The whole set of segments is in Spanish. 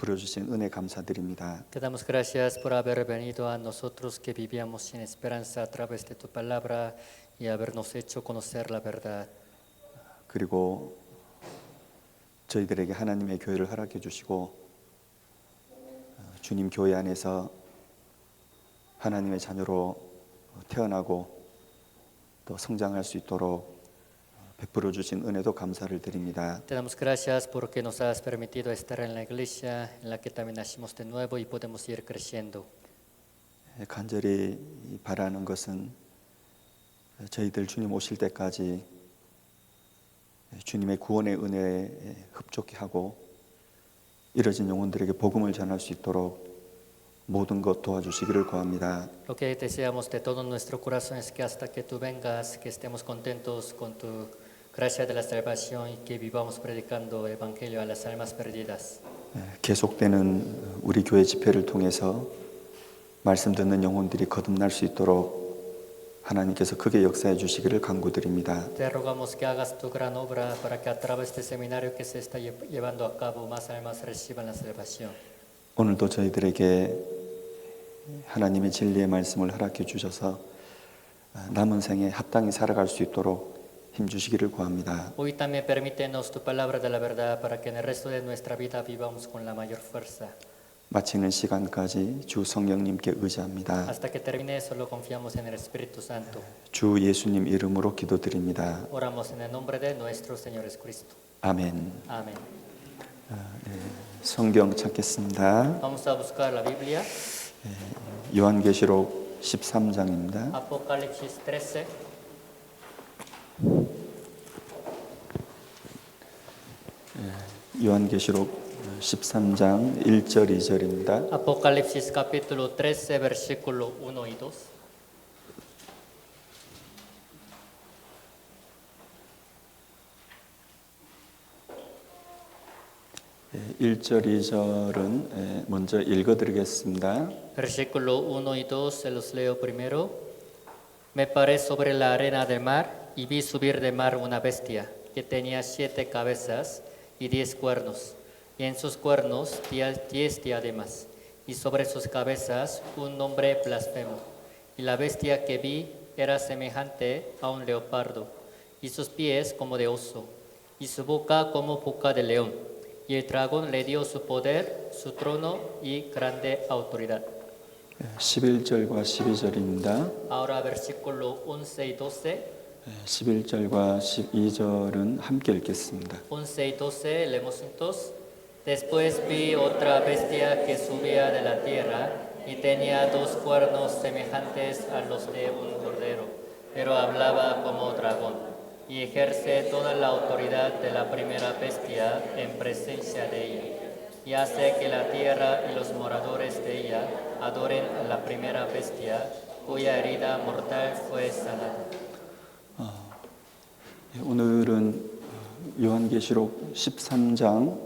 부려주신 은혜 감사드립니다. Te damos gracias por haber venido a nosotros que vivíamos sin esperanza a través de tu palabra y habernos hecho conocer la verdad. 그리고 저희들에게 하나님의 교회를 허락해 주시고 주님 교회 안에서 하나님의 자녀로 태어나고 또 성장할 수 있도록 베풀어 주신 은혜도 감사를 드립니다. Te damos gracias porque nos has permitido estar en la iglesia en la que también nacimos de nuevo y podemos ir creciendo. 간절히 바라는 것은 저희들 주님 오실 때까지 주님의 구원의 은혜에 흡족해 하고 이뤄진 영혼들에게 복음을 전할 수 있도록 모든 것 도와주시기를 구합니다. Lo que deseamos de todo nuestro corazón es que hasta que tú vengas, que estemos contentos con tu gracia de la salvación y que vivamos predicando el evangelio a las almas perdidas. 계속되는 우리 교회 집회를 통해서 말씀 듣는 영혼들이 거듭날 수 있도록 하나님께서 크게 역사해 주시기를 간구드립니다. Te rogamos que hagas tu gran obra para que a través del seminario que se está llevando a cabo más almas reciban la salvación. 오늘도 저희들에게 하나님의 진리의 말씀을 허락해 주셔서 남은 생에 합당히 살아갈 수 있도록 힘 주시기를 구합니다. Hoy también permítenos tu palabra de la verdad para que en el resto de nuestra vida vivamos con la mayor fuerza. 마치는 시간까지 주 성령님께 의지합니다. Hasta que termine solo confiamos en el Espíritu Santo. 주 예수님 이름으로 기도드립니다. Oramos en el nombre de nuestro Señor Jesucristo. 아멘. Amén. 성경 찾겠습니다. Vamos a buscar la Biblia. 요한계시록 13장입니다. Apocalipsis 13. 요한계시록 13장 1절 2절입니다. Apocalipsis capítulo 13, versículo 1 y 2. 1절 2절은 먼저 읽어드리겠습니다. Versículo 1 y 2 se los leo primero. Me paré sobre la arena del mar y vi subir del mar una bestia que tenía 7 cabezas y 10 cuernos, y en sus cuernos 10 diademas, y sobre sus cabezas un nombre blasfemo. Y la bestia que vi era semejante a un leopardo, y sus pies como de oso, y su boca como boca de león. Y el dragón le dio su poder, su trono y grande autoridad. 11절과 12절입니다. Ahora versículo 11 y 12. 11절과 12절은 함께 읽겠습니다. 11 y 12 leemos juntos. Después vi otra bestia que subía de la tierra y tenía 2 cuernos semejantes a los de un cordero, pero hablaba como dragón y ejerce toda la autoridad de la primera bestia en presencia de ella, y hace que la tierra y los moradores de ella adoren a la primera bestia, cuya herida mortal fue sanada. 오늘은 요한계시록 13장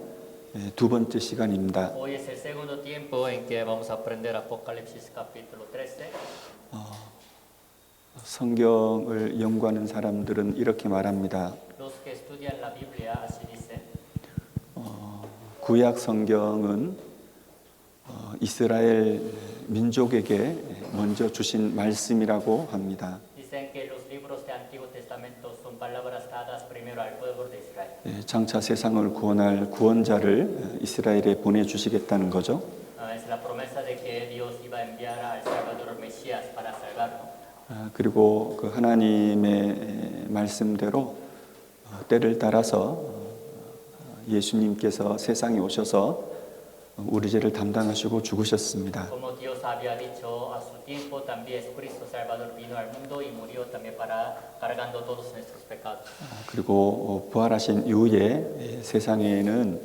두 번째 시간입니다. Hoy es el segundo tiempo en que vamos a aprender Apocalipsis capítulo 13. 성경을 연구하는 사람들은 이렇게 말합니다. Los que estudian la Biblia así dicen. 구약 성경은 이스라엘 민족에게 먼저 주신 말씀이라고 합니다. Dicen que los libros del Antiguo Testamento son palabras dadas primero al pueblo de Israel. 장차 세상을 구원할 구원자를 이스라엘에 보내주시겠다는 거죠. Es la promesa de que Dios iba a enviar al Salvador Mesías para salvarnos. 그리고 그 하나님의 말씀대로 때를 따라서 예수님께서 세상에 오셔서 우리 죄를 담당하시고 죽으셨습니다. Como Dios había dicho a su tiempo, también Jesucristo Salvador vino al mundo y murió también para cargando todos nuestros pecados. 그리고 부활하신 이후에 세상에는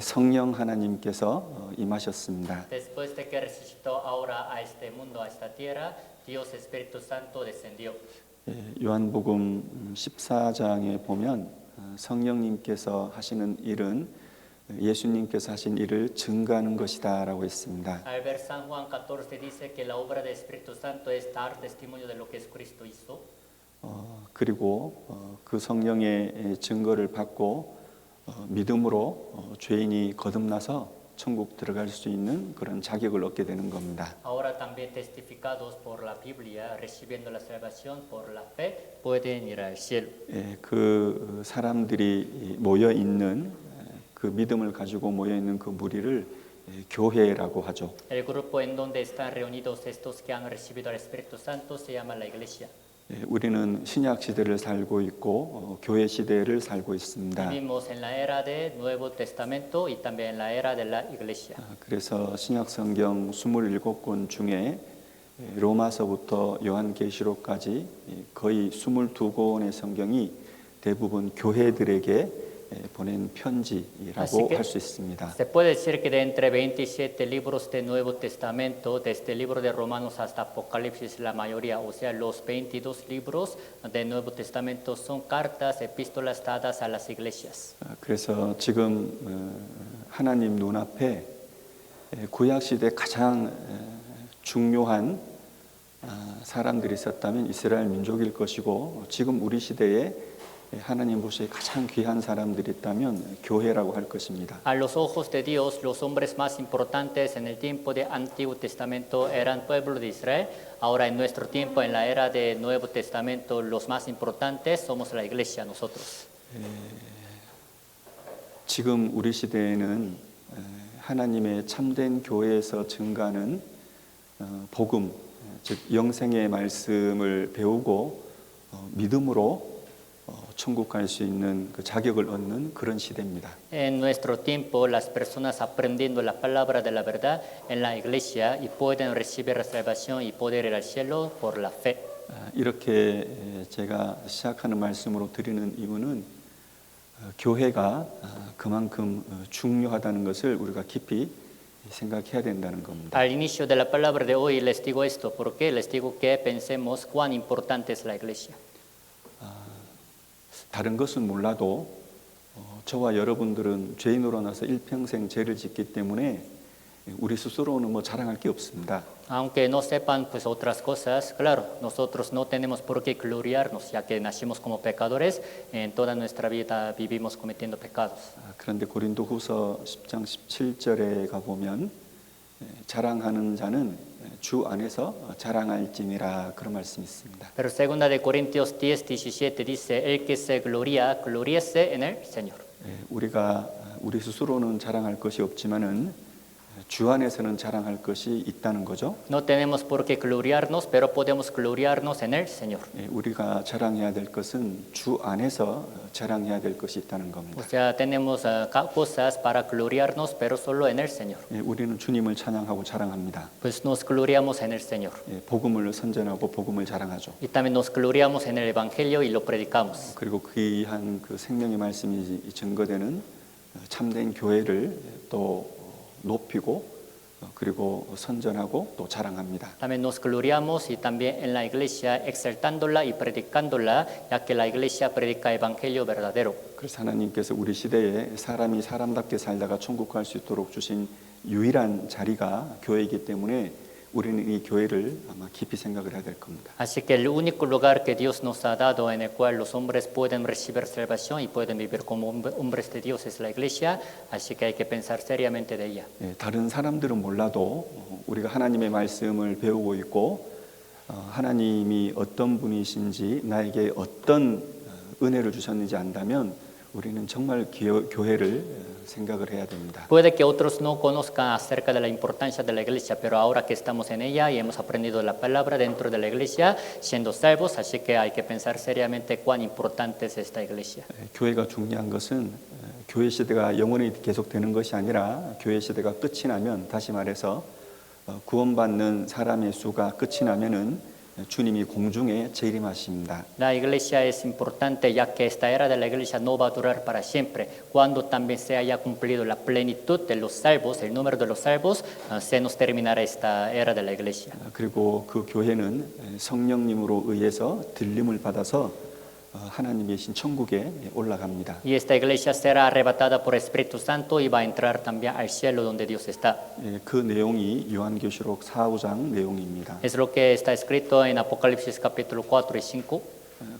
성령 하나님께서 임하셨습니다. Después de que resucitó ahora a este mundo, a esta tierra, Dios Espíritu Santo descendió. 요한복음 14장에 보면 성령님께서 하시는 일은 예수님께서 하신 일을 증거하는 것이다라고 했습니다. Al ver San Juan 14 dice que la obra del Espíritu Santo es dar testimonio de lo que Jesucristo hizo. 그리고 그 성령의 증거를 받고 믿음으로 죄인이 거듭나서 천국 들어갈 수 있는 그런 자격을 얻게 되는 겁니다. Ahora también testificados por la Biblia, recibiendo la salvación por la fe, pueden ir al cielo. 예, 그 사람들이 모여 있는 그 믿음을 가지고 모여 있는 그 무리를 교회라고 하죠. El grupo en donde están reunidos estos que han recibido al Espíritu Santo se llama la iglesia. 예, 우리는 신약 시대를 살고 있고 교회 시대를 살고 있습니다. Vivimos en la era del Nuevo Testamento y también en la era de la iglesia. 그래서 신약 성경 27권 중에 로마서부터 요한계시록까지 거의 22권의 성경이 대부분 교회들에게 보낸 편지라고 할 수 있습니다. Se puede decir que de entre 27 libros del Nuevo Testamento, desde el libro de Romanos hasta Apocalipsis, la mayoría, o sea, los 22 libros del Nuevo Testamento son cartas, epístolas dadas a las iglesias. 그래서 지금 하나님 눈앞에 구약 시대 가장 중요한 사람들이 있었다면 이스라엘 민족일 것이고 지금 우리 시대에 하나님 보시기에 가장 귀한 사람들이 있다면 교회라고 할 것입니다. A los ojos de Dios, los hombres más importantes en el tiempo del Antiguo Testamento eran pueblo de Israel. Ahora en nuestro tiempo, en la era del Nuevo Testamento, los más importantes somos la iglesia, nosotros. 지금 우리 시대에는 하나님의 참된 교회에서 증가하는 복음, 즉 영생의 말씀을 배우고 믿음으로 천국 갈 수 있는 그 자격을 얻는 그런 시대입니다. En nuestro tiempo, las personas aprendiendo la palabra de la verdad en la iglesia y pueden recibir la salvación y poder ir al cielo por la fe. 이렇게 제가 시작하는 말씀으로 드리는 이유는 교회가 그만큼 중요하다는 것을 우리가 깊이 생각해야 된다는 겁니다. Al inicio de la palabra de hoy les digo esto, porque les digo que pensemos cuán importante es la iglesia. 다른 것은 몰라도 저와 여러분들은 죄인으로 나서 일평생 죄를 짓기 때문에 우리 스스로는 뭐 자랑할 게 없습니다. Aunque no sepan pues otras cosas, claro, nosotros no tenemos por qué gloriarnos, ya que nacimos como pecadores, en toda nuestra vida vivimos cometiendo pecados. 그런데 고린도후서 10장 17절에 가보면 자랑하는 자는 주 안에서 자랑할지니라 그런 말씀이 있습니다. Pero segunda de Corintios 10:17 dice, el que se gloría, gloríese en el Señor. 우리가 우리 스스로는 자랑할 것이 없지만은 주 안에서는 자랑할 것이 있다는 거죠. No tenemos por qué gloriarnos, pero podemos gloriarnos en el Señor. 우리가 자랑해야 될 것은 주 안에서 자랑해야 될 것이 있다는 O 겁니다. sea, tenemos cosas para gloriarnos, pero solo en el Señor. 우리는 주님을 찬양하고 자랑합니다. Pues nos gloriamos en el Señor. 복음을 선전하고 복음을 자랑하죠. Y también nos gloriamos en el Evangelio y lo predicamos. 그리고 귀한 그 생명의 말씀이 증거되는 참된 교회를 또 높이고 그리고 선전하고 또 자랑합니다. También nos gloriamos y también en la iglesia exaltándola y predicándola, ya que la iglesia predica evangelio verdadero. 그래서 하나님께서 우리 시대에 사람이 사람답게 살다가 천국 갈 수 있도록 주신 유일한 자리가 교회이기 때문에 우리는 이 교회를 아마 깊이 생각을 해야 될 겁니다. Así que el único lugar que Dios nos ha dado en el cual los hombres pueden recibir salvación y pueden vivir como hombres de Dios es la iglesia, así que hay que pensar seriamente de ella. 다른 사람들은 몰라도 우리가 하나님의 말씀을 배우고 있고 하나님이 어떤 분이신지 나에게 어떤 은혜를 주셨는지 안다면 우리는 정말 교회를 생각을 해야 됩니다. Puede que otros no conozcan acerca de la importancia de la iglesia, pero ahora que estamos en ella y hemos aprendido la palabra dentro de la iglesia, siendo salvos, así que hay que pensar seriamente cuán importante es esta iglesia. 교회가 중요한 것은 교회 시대가 영원히 계속되는 것이 아니라 교회 시대가 끝이 나면 다시 말해서 구원받는 사람의 수가 끝이 나면은 주님이 공중에 재림하십니다. La iglesia es importante ya que esta era de la iglesia no va a durar para siempre. Cuando también se haya cumplido la plenitud de los salvos, el número de los salvos, se nos terminará esta era de la iglesia. 그리고 그 교회는 성령님으로 의해서 들림을 받아서 하나님이 계신 천국에 올라갑니다. Y esta iglesia será arrebatada por Espíritu Santo y va a entrar también al cielo donde Dios está. 그 내용이 요한계시록 4, 5장 내용입니다. Es lo que está escrito en Apocalipsis capítulo 4 y 5.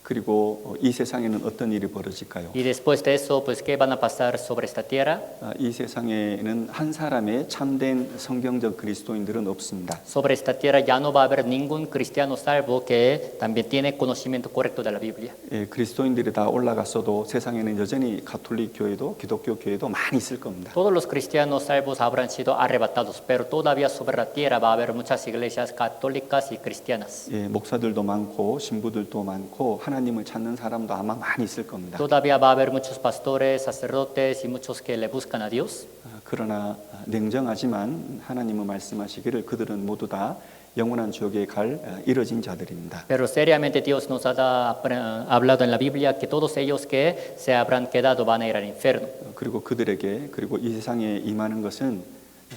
그리고 이 세상에는 어떤 일이 벌어질까요? Y después de eso, pues, ¿qué van a pasar sobre esta tierra? 이 세상에는 한 사람의 참된 성경적 그리스도인들은 없습니다. Sobre esta tierra ya no va a haber ningún cristiano salvo que también tiene conocimiento correcto de la Biblia. 그리스도인들이 다 올라갔어도 세상에는 여전히 가톨릭 교회도 기독교 교회도 많이 있을 겁니다. Todos los cristianos salvos habrán sido arrebatados, pero todavía sobre la tierra va a haber muchas iglesias católicas y cristianas. 목사들도 많고 신부들도 많고 하나님을 찾는 사람도 아마 많이 있을 겁니다. Todavía va a haber muchos pastores, sacerdotes y muchos que le buscan a Dios. 그러나 냉정하지만 하나님은 말씀하시기를 그들은 모두 다 영원한 지옥에 갈 이뤄진 자들입니다. Pero seriamente Dios nos ha hablado en la Biblia que todos ellos que se habrán quedado van a ir al infierno. 그리고 그들에게 그리고 이 세상에 임하는 것은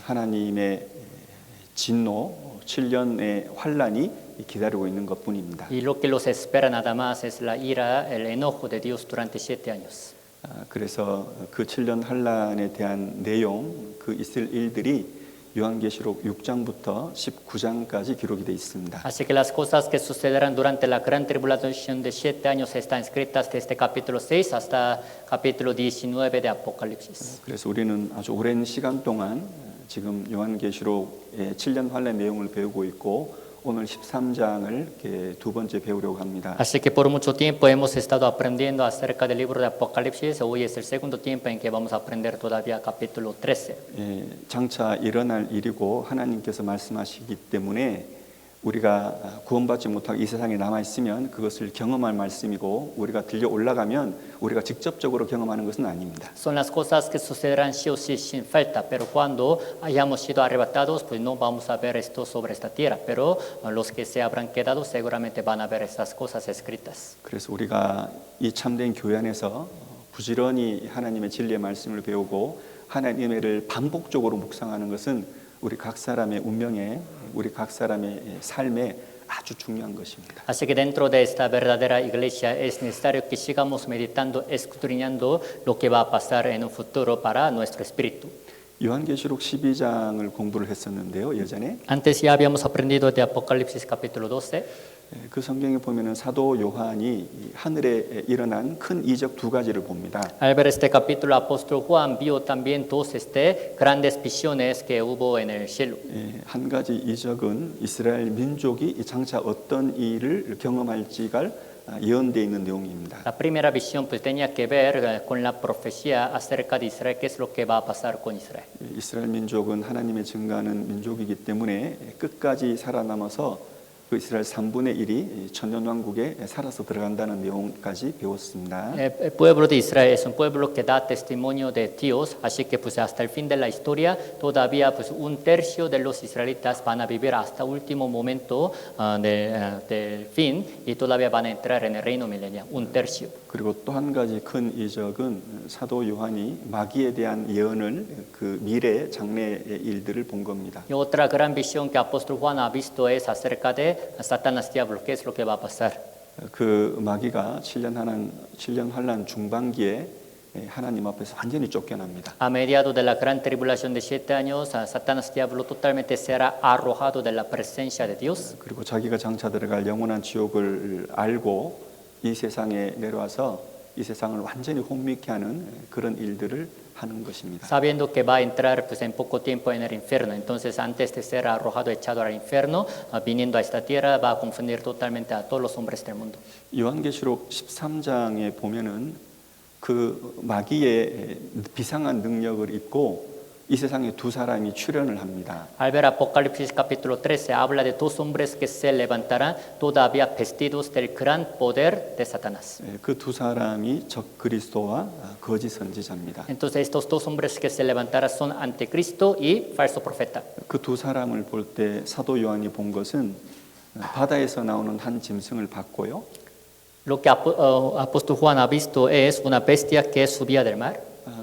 하나님의 진노 7년의 환란이 기다리고 있는 것뿐입니다. Y lo que los espera nada más es la ira, el enojo de Dios durante 7 años. 그래서 그 7년 환란에 대한 내용, 그 있을 일들이 요한계시록 6장부터 19장까지 기록이 되어 있습니다. Así que las cosas que sucederán durante la gran tribulación de 7 años están escritas desde capítulo 6 hasta capítulo 19 de Apocalipsis. 그래서 우리는 아주 오랜 시간 동안 지금 요한계시록의 7년 환란 내용을 배우고 있고 오늘 13장을 두 번째 배우려고 합니다. Así que por mucho tiempo hemos estado aprendiendo acerca del libro de Apocalipsis. Hoy es el segundo tiempo en que vamos a aprender todavía capítulo 13. 장차 일어날 일이고 하나님께서 말씀하시기 때문에 우리가 구원받지 못하고 이 세상에 남아있으면 그것을 경험할 말씀이고 우리가 들려 올라가면 우리가 직접적으로 경험하는 것은 아닙니다. Son las cosas que sucederán sí o sí sin falta, pero cuando hayamos sido arrebatados, pues no vamos a ver esto sobre esta tierra, pero los que se habrán quedado seguramente van a ver estas cosas escritas. 그래서 우리가 이 참된 교회 안에서 부지런히 하나님의 진리의 말씀을 배우고 하나님의 일을 반복적으로 묵상하는 것은 우리 각 사람의 운명에 우리 각 사람의 삶에 아주 중요한 것입니다. Así que dentro de esta verdadera iglesia es necesario que sigamos meditando, escudriñando lo que va a pasar en un futuro para nuestro espíritu. 요한계시록 12장을 공부를 했었는데요, 예전에. Antes ya habíamos aprendido de Apocalipsis capítulo 12. 그 성경에 보면은 사도 요한이 하늘에 일어난 큰 이적 두 가지를 봅니다. Al ver este capítulo, el apóstol Juan vio también dos grandes visiones que hubo en el cielo. 한 가지 이적은 이스라엘 민족이 장차 어떤 일을 경험할지가 예언되어 있는 내용입니다. La primera visión pues tenía que ver con la profecía acerca de Israel, qué es lo que va a pasar con Israel. 이스라엘 민족은 하나님의 증거하는 민족이기 때문에 끝까지 살아남아서 그 이스라엘 3분의 1이 천년왕국에 살아서 들어간다는 내용까지 배웠습니다. El pueblo de Israel es un pueblo que da testimonio de Dios, así que pues hasta el fin de la historia todavía pues un tercio de los israelitas van a vivir hasta último momento del fin y todavía van a entrar en el reino milenial, un tercio. 그리고 또 한 가지 큰 이적은 사도 요한이 마귀에 대한 예언을 그 미래 장래의 일들을 본 겁니다. Y otra gran visión que el apóstol Juan ha visto es acerca de Satanás diablo, qué es lo que va a pasar. 그 마귀가 7년 환란 중반기에 하나님 앞에서 완전히 쫓겨납니다. A mediados de la gran tribulación de 7 años, Satanás diablo totalmente será arrojado de la presencia de Dios. 그리고 자기가 장차 들어갈 영원한 지옥을 알고 이 세상에 내려와서 이 세상을 완전히 혼미케 하는 그런 일들을 하는 것입니다. Sabiendo que va a entrar pues, en poco tiempo en el infierno, entonces antes de ser arrojado, echado al infierno, viniendo a esta tierra, va a confundir totalmente a todos los hombres del mundo. 요한계시록 13장에 보면은 그 마귀의 비상한 능력을 입고 이 세상에 두 사람이 출현을 합니다. Al ver Apocalipsis capítulo 13, habla de dos hombres que se levantarán todavía vestidos del gran poder de Satanás. 그 두 사람이 적 그리스도와 거짓 선지자입니다. Entonces estos dos hombres que se levantarán son anticristo y falso profeta. 그 두 사람을 볼 때 사도 요한이 본 것은 바다에서 나오는 한 짐승을 봤고요. Lo que apóstol Juan ha visto es una bestia que subía del mar.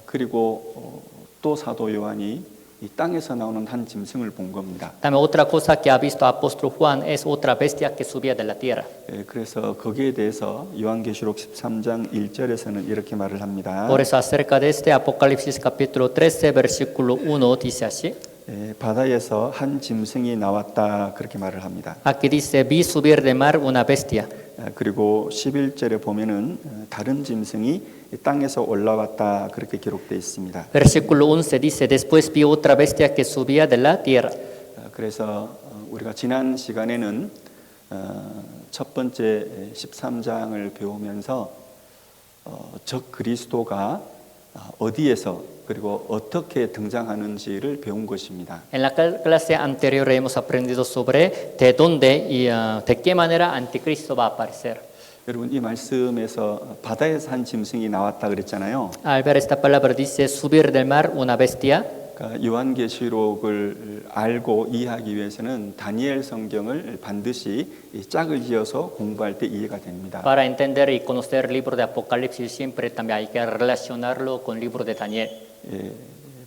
그리고 또 사도 요한이 이 땅에서 나오는 한 짐승을 본 겁니다. También otra cosa que ha visto apóstol Juan es otra bestia que subía de la tierra. 그래서 거기에 대해서 요한계시록 13장 1절에서는 이렇게 말을 합니다. Por eso acerca de este Apocalipsis capítulo 13 versículo 1 dice así. 바다에서 한 짐승이 나왔다 그렇게 말을 합니다. Aquí dice vi subir del mar una bestia. 그리고 11절에 보면은 다른 짐승이 땅에서 올라왔다 그렇게 기록되어 있습니다. Versículo 11 dice, después vi otra bestia que subía de la tierra. 그래서 우리가 지난 시간에는 첫 번째 13장을 배우면서 적 그리스도가 어디에서 그리고 어떻게 등장하는지를 배운 것입니다. En la clase anterior hemos aprendido sobre de dónde y de qué manera Anticristo va a aparecer. 여러분 이 말씀에서 바다에서 한 짐승이 나왔다 그랬잖아요. Al ver esta palabra dice subir del mar una bestia. 그러니까 요한계시록을 알고 이해하기 위해서는 다니엘 성경을 반드시 이 짝을 지어서 공부할 때 이해가 됩니다. Para entender y conocer el libro de Apocalipsis siempre también hay que relacionarlo con el libro de Daniel. 예,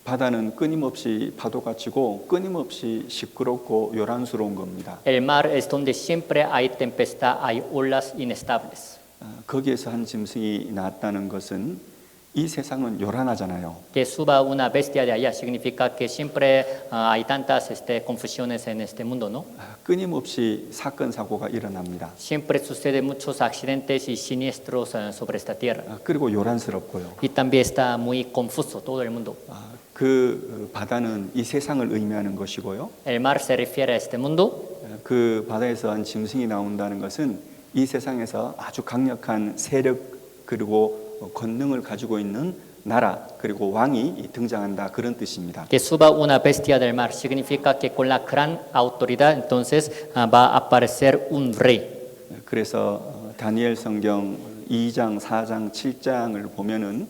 바다는 끊임없이 파도가 치고 끊임없이 시끄럽고 요란스러운 겁니다. El mar es donde siempre hay tempestad, hay olas inestables. 거기에서 한 짐승이 나왔다는 것은 이 세상은 요란하잖아요. Que suba una bestia de allá significa que siempre hay tantas confusiones en este mundo, ¿no? 끊임없이 사건 사고가 일어납니다. Siempre suceden muchos accidentes y siniestros sobre esta tierra. 그리고 요란스럽고요. Y también está muy confuso todo el mundo. 그 바다는 이 세상을 의미하는 것이고요. El mar se refiere a este mundo. 그 바다에서 한 짐승이 나온다는 것은 이 세상에서 아주 강력한 세력 그리고 권능을 가지고 있는 나라 그리고 왕이 등장한다 그런 뜻입니다. Que suba una bestia del mar significa que con la gran autoridad entonces va a aparecer un rey. 그래서 다니엘 성경 2장, 4장, 7장을 보면은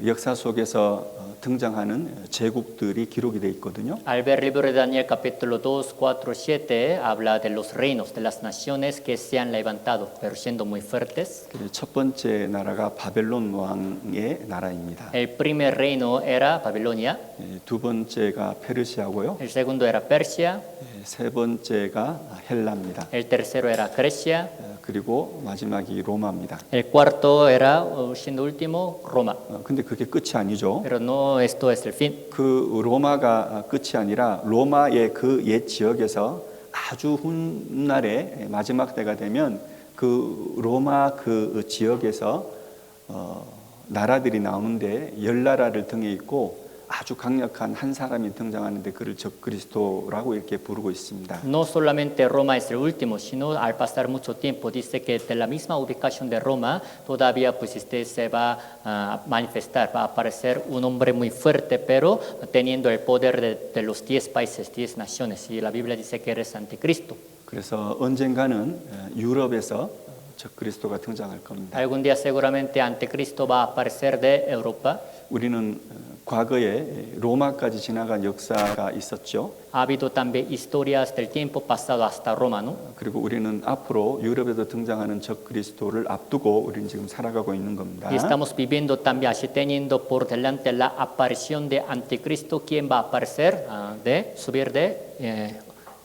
역사 속에서 등장하는 제국들이 기록이 돼 있거든요. Al ver el libro de Daniel capítulo 2, 4, 7 habla de los reinos, de las naciones que se han levantado, pero siendo muy fuertes. 첫 번째 나라가 바벨론 왕의 나라입니다. El primer reino era Babilonia, 두 번째가 페르시아고요. el segundo era Persia, 세 번째가 헬라입니다. el tercero era Grecia, 그리고 마지막이 로마입니다. el cuarto era, siendo último, Roma. 근데 그게 끝이 아니죠. Pero no esto es el fin. 그 로마가 끝이 아니라 로마의 그 옛 지역에서 아주 훗날에 마지막 때가 되면 그 로마 그 지역에서 나라들이 나오는데 10나라를 등에 있고 아주 강력한 한 사람이 등장하는데 그를 적그리스도라고 이렇게 부르고 있습니다. No solamente Roma es el último, sino al pasar mucho tiempo dice que de la misma ubicación de Roma todavía pues se va a manifestar, va a aparecer un hombre muy fuerte, pero teniendo el poder de los 10 países, 10 naciones. Y la Biblia dice que eres anticristo. 그래서 언젠가는 유럽에서 적그리스도가 등장할 겁니다. Algún día seguramente anticristo va a aparecer de Europa. 우리는 과거에 로마까지 지나간 역사가 있었죠. Ha habido también historias del tiempo pasado hasta Roma, ¿no? 그리고 우리는 앞으로 유럽에서 등장하는 적그리스도를 앞두고 우리는 지금 살아가고 있는 겁니다. Y estamos viviendo también así teniendo por delante la aparición de anticristo, quien va a aparecer de subir de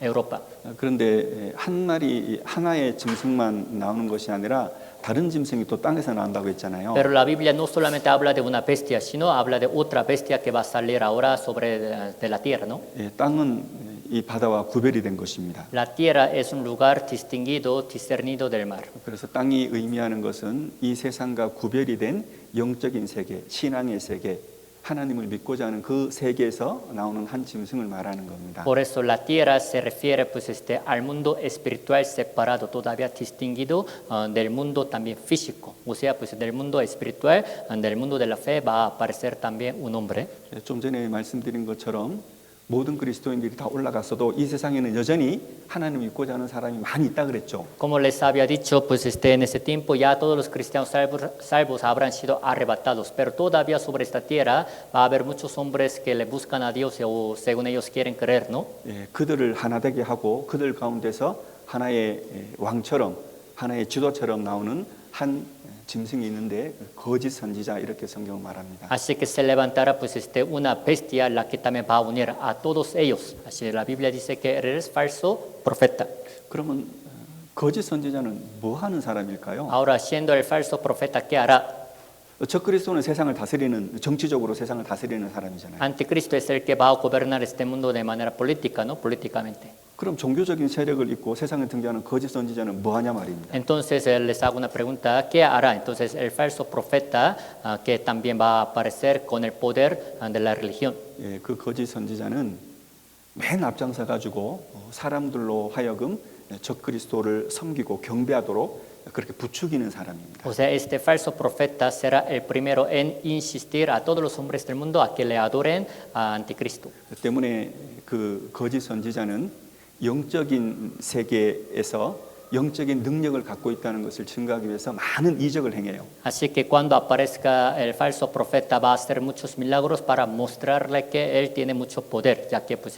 Europa. 그런데 한 마리 하나의 짐승만 나오는 것이 아니라 다른 짐승이 또 땅에서 나온다고 했잖아요. Pero la Biblia no solamente habla de una bestia, sino habla de otra bestia que va a salir ahora sobre de la tierra, ¿no? 땅은 이 바다와 구별이 된 것입니다. La tierra es un lugar distinguido, discernido del mar. 그래서 땅이 의미하는 것은 이 세상과 구별이 된 영적인 세계, 신앙의 세계, 하나님을 믿고자 하는 그 세계에서 나오는 한 짐승을 말하는 겁니다. Por eso la tierra se refiere pues al mundo espiritual separado, todavía distinguido del mundo también físico. O sea, pues del mundo espiritual, del mundo de la fe va a aparecer también un hombre. 좀 전에 말씀드린 것처럼 모든 그리스도인들이 다 올라갔어도 이 세상에는 여전히 하나님을 믿고자 하는 사람이 많이 있다 그랬죠. Como les había dicho, pues en ese tiempo ya todos los cristianos salvos habrán sido arrebatados, pero todavía sobre esta tierra va a haber muchos hombres que le buscan a Dios o según ellos quieren creer, ¿no? 그들을 하나 되게 하고 그들 가운데서 하나의 왕처럼 하나의 지도처럼 나오는 한 짐승이 있는데 거짓 선지자 이렇게 성경은 말합니다. Así que se levantará pues una bestia la que también va a unir a todos ellos. Así la Biblia dice que eres falso profeta. 그러면 거짓 선지자는 뭐 하는 사람일까요? Ahora siendo el falso profeta, ¿qué hará? 적그리스도는 세상을 다스리는 정치적으로 세상을 다스리는 사람이잖아요. Anticristo es el que va a gobernar este mundo de manera política, ¿no? Políticamente. 그럼 종교적인 세력을 잇고 세상에 등장하는 거짓 선지자는 뭐 하냐 말입니다. Entonces les hago una pregunta, ¿qué hará entonces el falso profeta que también va a aparecer con el poder de la religión? 예, 그 거짓 선지자는 맨 앞장서 가지고 사람들로 하여금 적그리스도를 섬기고 경배하도록 그렇게 부추기는 사람입니다. O sea, este falso profeta será el primero en insistir a todos los hombres del mundo a que le adoren a Anticristo. 때문에 그 거짓 선지자는 영적인 세계에서 영적인 능력을 갖고 있다는 것을 증거하기 위해서 많은 이적을 행해요. Así que cuando aparezca el falso profeta va a hacer muchos milagros para mostrarle que él tiene mucho poder, ya que pues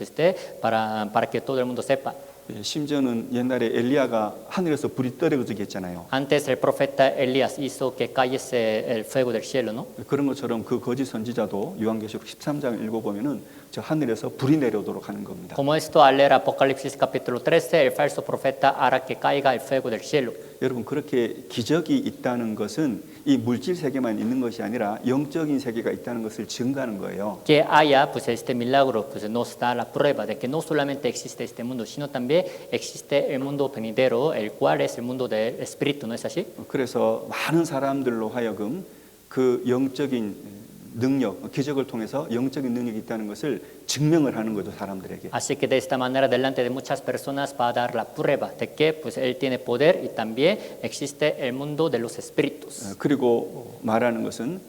para que todo el mundo sepa. 예, 심지어는 옛날에 엘리야가 하늘에서 불이 떨어지게 했잖아요. Antes el profeta Elías hizo que cayese el fuego del cielo, ¿no? 그런 것처럼 그 거짓 선지자도 요한계시록 13장을 읽어보면은 저 하늘에서 불이 내려오도록 하는 겁니다. Como esto al leer Apocalipsis capítulo 13, el falso profeta hará que caiga el fuego del cielo. 여러분 그렇게 기적이 있다는 것은 이 물질 세계만 있는 것이 아니라 영적인 세계가 있다는 것을 증거하는 거예요. Que haya pues este milagro pues nos da la prueba de que no solamente existe este mundo, sino también existe el mundo venidero, el cual es el mundo del espíritu, ¿no es así? 그래서 많은 사람들로 하여금 그 영적인 능력, 기적을 통해서 영적인 능력이 있다는 것을 증명을 하는 거죠, 사람들에게. Así que de esta manera delante de muchas personas va a dar la prueba de que pues él tiene poder y también existe el mundo de los espíritus. 그리고 말하는 것은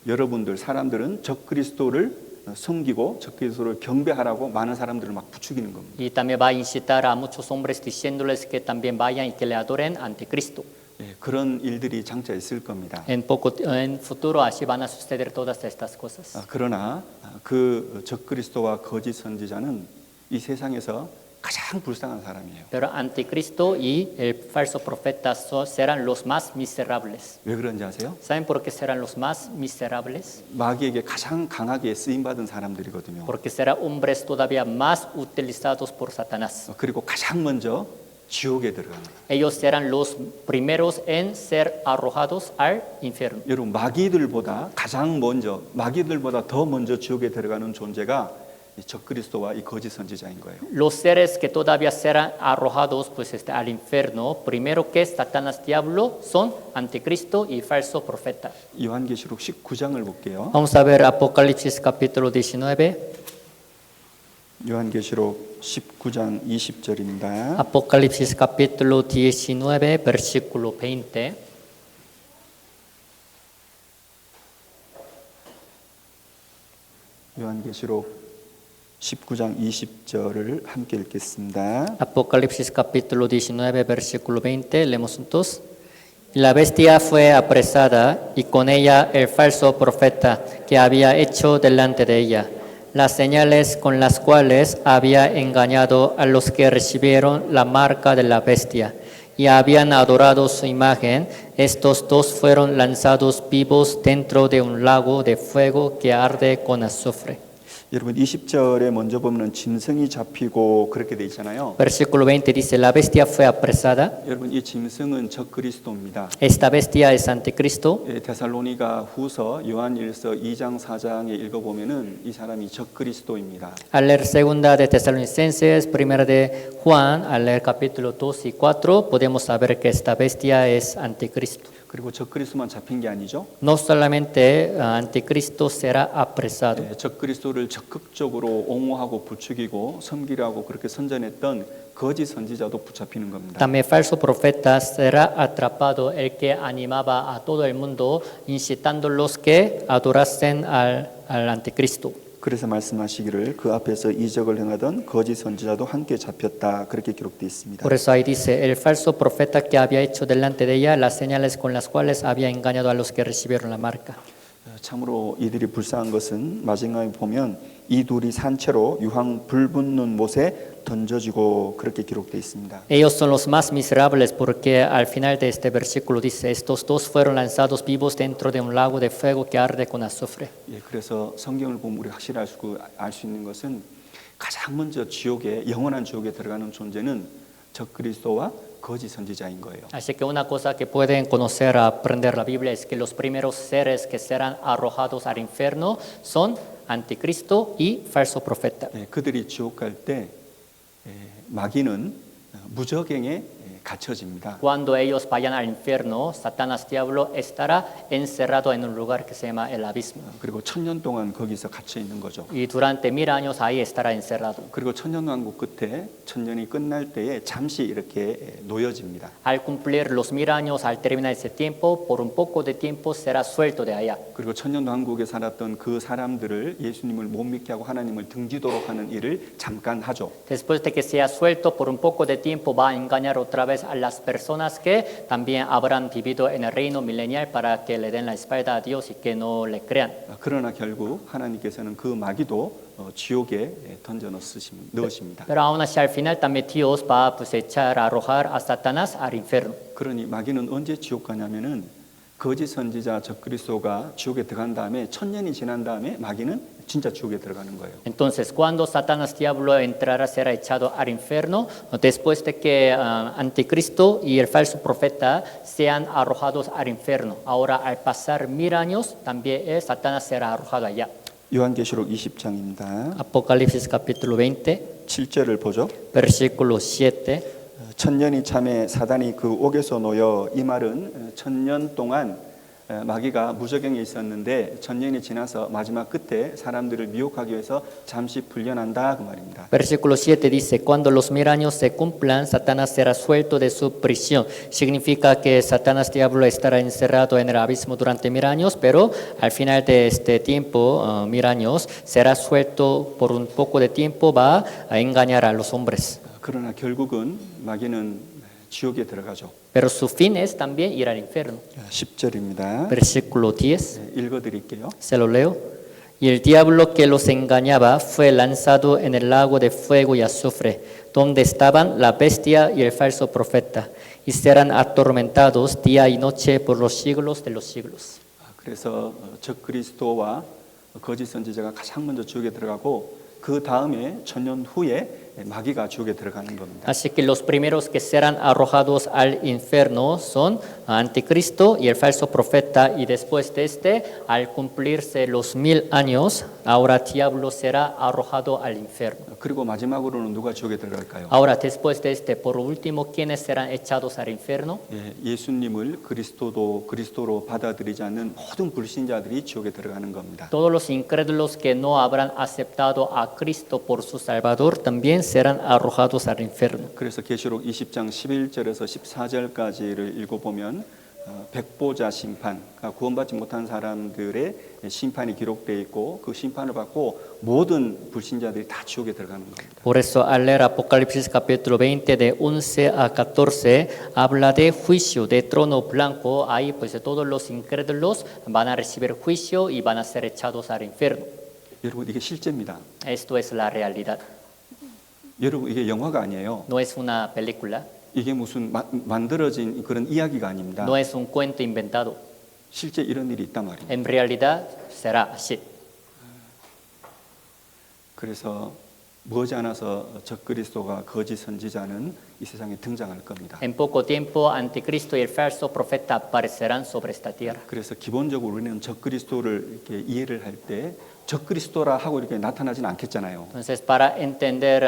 여러분들 사람들은 적그리스도를 섬기고 적그리스도를 경배하라고 많은 사람들을 막 부추기는 겁니다. Y también va a incitar a muchos hombres diciéndoles que también vayan y que le adoren ante Cristo. 예, 그런 일들이 장차 있을 겁니다. En futuro así van a suceder todas estas cosas. 그러나 그 적그리스도와 거짓 선지자는 이 세상에서 가장 불쌍한 사람이에요. Pero Anticristo y el falso profeta serán los más miserables. 왜 그런지 아세요? ¿Saben por qué serán los más miserables? 마귀에게 가장 강하게 쓰임 받은 사람들이거든요. Porque serán hombres todavía más utilizados por Satanás. 그리고 가장 먼저 지옥에 들어가는 거예요. Ellos serán los primeros en ser arrojados al infierno. 여러분 마귀들보다 더 먼저 지옥에 들어가는 존재가 이 적그리스도와 이 거짓 선지자인 거예요. Los seres que todavía serán arrojados pues, al infierno, primero que Satanás diablo, son Anticristo y falso profeta. 요한계시록 19장을 볼게요. Vamos a ver Apocalipsis capítulo 19. 요한계시록 19장 20절입니다. Apocalipsis capítulo 19, versículo 20. 요한계시록 19장 20절을 함께 읽겠습니다. Apocalipsis capítulo 19, versículo 20, leemos juntos. La bestia fue apresada y con ella el falso profeta que había hecho delante de ella las señales con las cuales había engañado a los que recibieron la marca de la bestia y habían adorado su imagen. Estos dos fueron lanzados vivos dentro de un lago de fuego que arde con azufre. 여러분 20절에 먼저 보면 짐승이 잡히고 그렇게 돼 있잖아요. Versículo 20 dice, la bestia fue apresada. 여러분 이 짐승은 적그리스도입니다. Esta bestia es Anticristo. 데살로니가 후서 요한일서 2장 4장에 읽어보면은 이 사람이 적그리스도입니다. Al leer segunda de Tesalonicenses, primera de Juan, al leer capítulo 2 y 4, podemos saber que esta bestia es Anticristo. 그리고 적그리스도만 잡힌 게 아니죠. No solamente Anticristo será apresado. 적그리스도를 적극적으로 옹호하고 부추기고 섬기라고 그렇게 선전했던 거짓 선지자도 붙잡히는 겁니다. También falso profeta será atrapado, el que animaba a todo el mundo, incitándolos que adorasen al Anticristo. 그래서 말씀하시기를 그 앞에서 이적을 행하던 거짓 선지자도 함께 잡혔다 그렇게 기록되어 있습니다. Por eso ahí dice, el falso profeta que había hecho delante de ella las señales con las cuales había engañado a los que recibieron la marca. 참으로 이들이 불쌍한 것은 마지막에 보면 이 둘이 산채로 유황 불붙는 못에 던져지고 그렇게 기록되어 있습니다. Ellos son los más miserables porque al final de este versículo dice, estos dos fueron lanzados vivos dentro de un lago de fuego que arde con azufre. 예, 그래서 성경을 보면 우리 확실히 알 수 있는 것은 가장 먼저 지옥에 영원한 지옥에 들어가는 존재는 적그리스도와 거짓 선지자인 거예요. Así que una cosa que pueden conocer, aprender la Biblia es que los primeros seres que serán arrojados al infierno son Anticristo y falso profeta. 예, 그들이 지옥 갈 때 마귀는 무저갱에 갇혀집니다. Cuando ellos vayan al infierno, Satanás diablo estará encerrado en un lugar que se llama el abismo. 그리고 1000년 동안 거기서 갇혀 있는 거죠. Y durante 1000 años ahí estará encerrado. 그리고 천년왕국 끝에 1000년이 끝날 때에 잠시 이렇게 놓여집니다. Al cumplir los 1000 años, al terminar ese tiempo, por un poco de tiempo será suelto de allá. 그리고 천년왕국에 살았던 그 사람들을 예수님을 못 믿게 하고 하나님을 등지도록 하는 일을 잠깐 하죠. Después de que sea suelto por un poco de tiempo, va a engañar otra vez a las personas que también habrán vivido en el reino milenial para que le den la espalda a Dios y que no le crean. 그러나 결국 하나님께서는 그 마귀도 지옥에 던져 넣으십니다. Pero aún así al final también Dios va a pues, echar, a arrojar a Satanás al infierno. 그러니 마귀는 언제 지옥 가냐면은 거짓 선지자 적그리스도가 지옥에 들어간 다음에 1000년이 지난 다음에 마귀는 진짜 지옥에 들어가는 거예요. Entonces, cuando Satanás diablo entrará, será echado al infierno, después de que Anticristo y el falso profeta sean arrojados al infierno. Ahora, al pasar 1000 años, también Satanás será arrojado allá. 요한계시록 20장입니다. Apocalipsis capítulo 20, 7절을 보죠. versículo 7. 천년이 참에 사단이 그 옥에서 놓여, 이 말은 1000년 동안 마귀가 무저갱에 있었는데 1000년이 지나서 마지막 끝에 사람들을 미혹하기 위해서 잠시 풀려난다 그 말입니다. Versículo 7 dice, cuando los 1000 años se cumplan, Satanás será suelto de su prisión. Significa que Satanás diablo estará encerrado en el abismo durante 1000 años, pero al final de este tiempo, 1000 años, será suelto por un poco de tiempo, va a engañar a los hombres. 그러나 결국은 마귀는 지옥에 들어가죠. Pero su fin es también ir al infierno. 10절입니다. Versículo 10, 읽어드릴게요. se lo leo. Y el diablo que los engañaba fue lanzado en el lago de fuego y azufre, donde estaban la bestia y el falso profeta, y serán atormentados día y noche por los siglos de los siglos. 그래서 적그리스도와 거짓 선지자가 가장 먼저 지옥에 들어가고 그 다음에 1000년 후에 마귀가 지옥에 들어가는 겁니다. Así que los primeros que serán arrojados al infierno son Anticristo y el falso profeta, y después de este, al cumplirse los 1000 años, ahora diablo será arrojado al infierno. 그리고 마지막으로는 누가 지옥에 들어갈까요? Ahora, después de este, por último, ¿quiénes serán echados al infierno? 예수님을 그리스도로 받아들이지 않는 모든 불신자들이 지옥에 들어가는 겁니다. Todos los incrédulos que no habrán aceptado a Cristo por su Salvador también serán arrojados al infierno. 그래서 계시록 20장 11절에서 14절까지를 읽어보면 백보자 심판, 그러니까 구원받지 못한 사람들의 심판이 기록되어 있고 그 심판을 받고 모든 불신자들이 다 지옥에 들어가는 겁니다. Por eso al leer Apocalipsis capítulo 20 de 11 a 14 habla de juicio, de trono blanco. Ahí pues todos los incrédulos van a recibir juicio y van a ser echados al infierno. 여러분 이게 실제입니다. Esto es la realidad. 여러분 이게 영화가 아니에요. No es una película, 이게 무슨 만들어진 그런 이야기가 아닙니다. no es un cuento inventado. 실제 이런 일이 있단 말입니다. En realidad será así. 그래서 머지않아서 적그리스도가 거짓 선지자는 이 세상에 등장할 겁니다. En poco tiempo, Anticristo y el falso profeta aparecerán sobre esta tierra. 그래서 기본적으로 우리는 적그리스도를 이렇게 이해를 할 때 적그리스도라 하고 이렇게 나타나지는 않겠잖아요. Entonces, para entender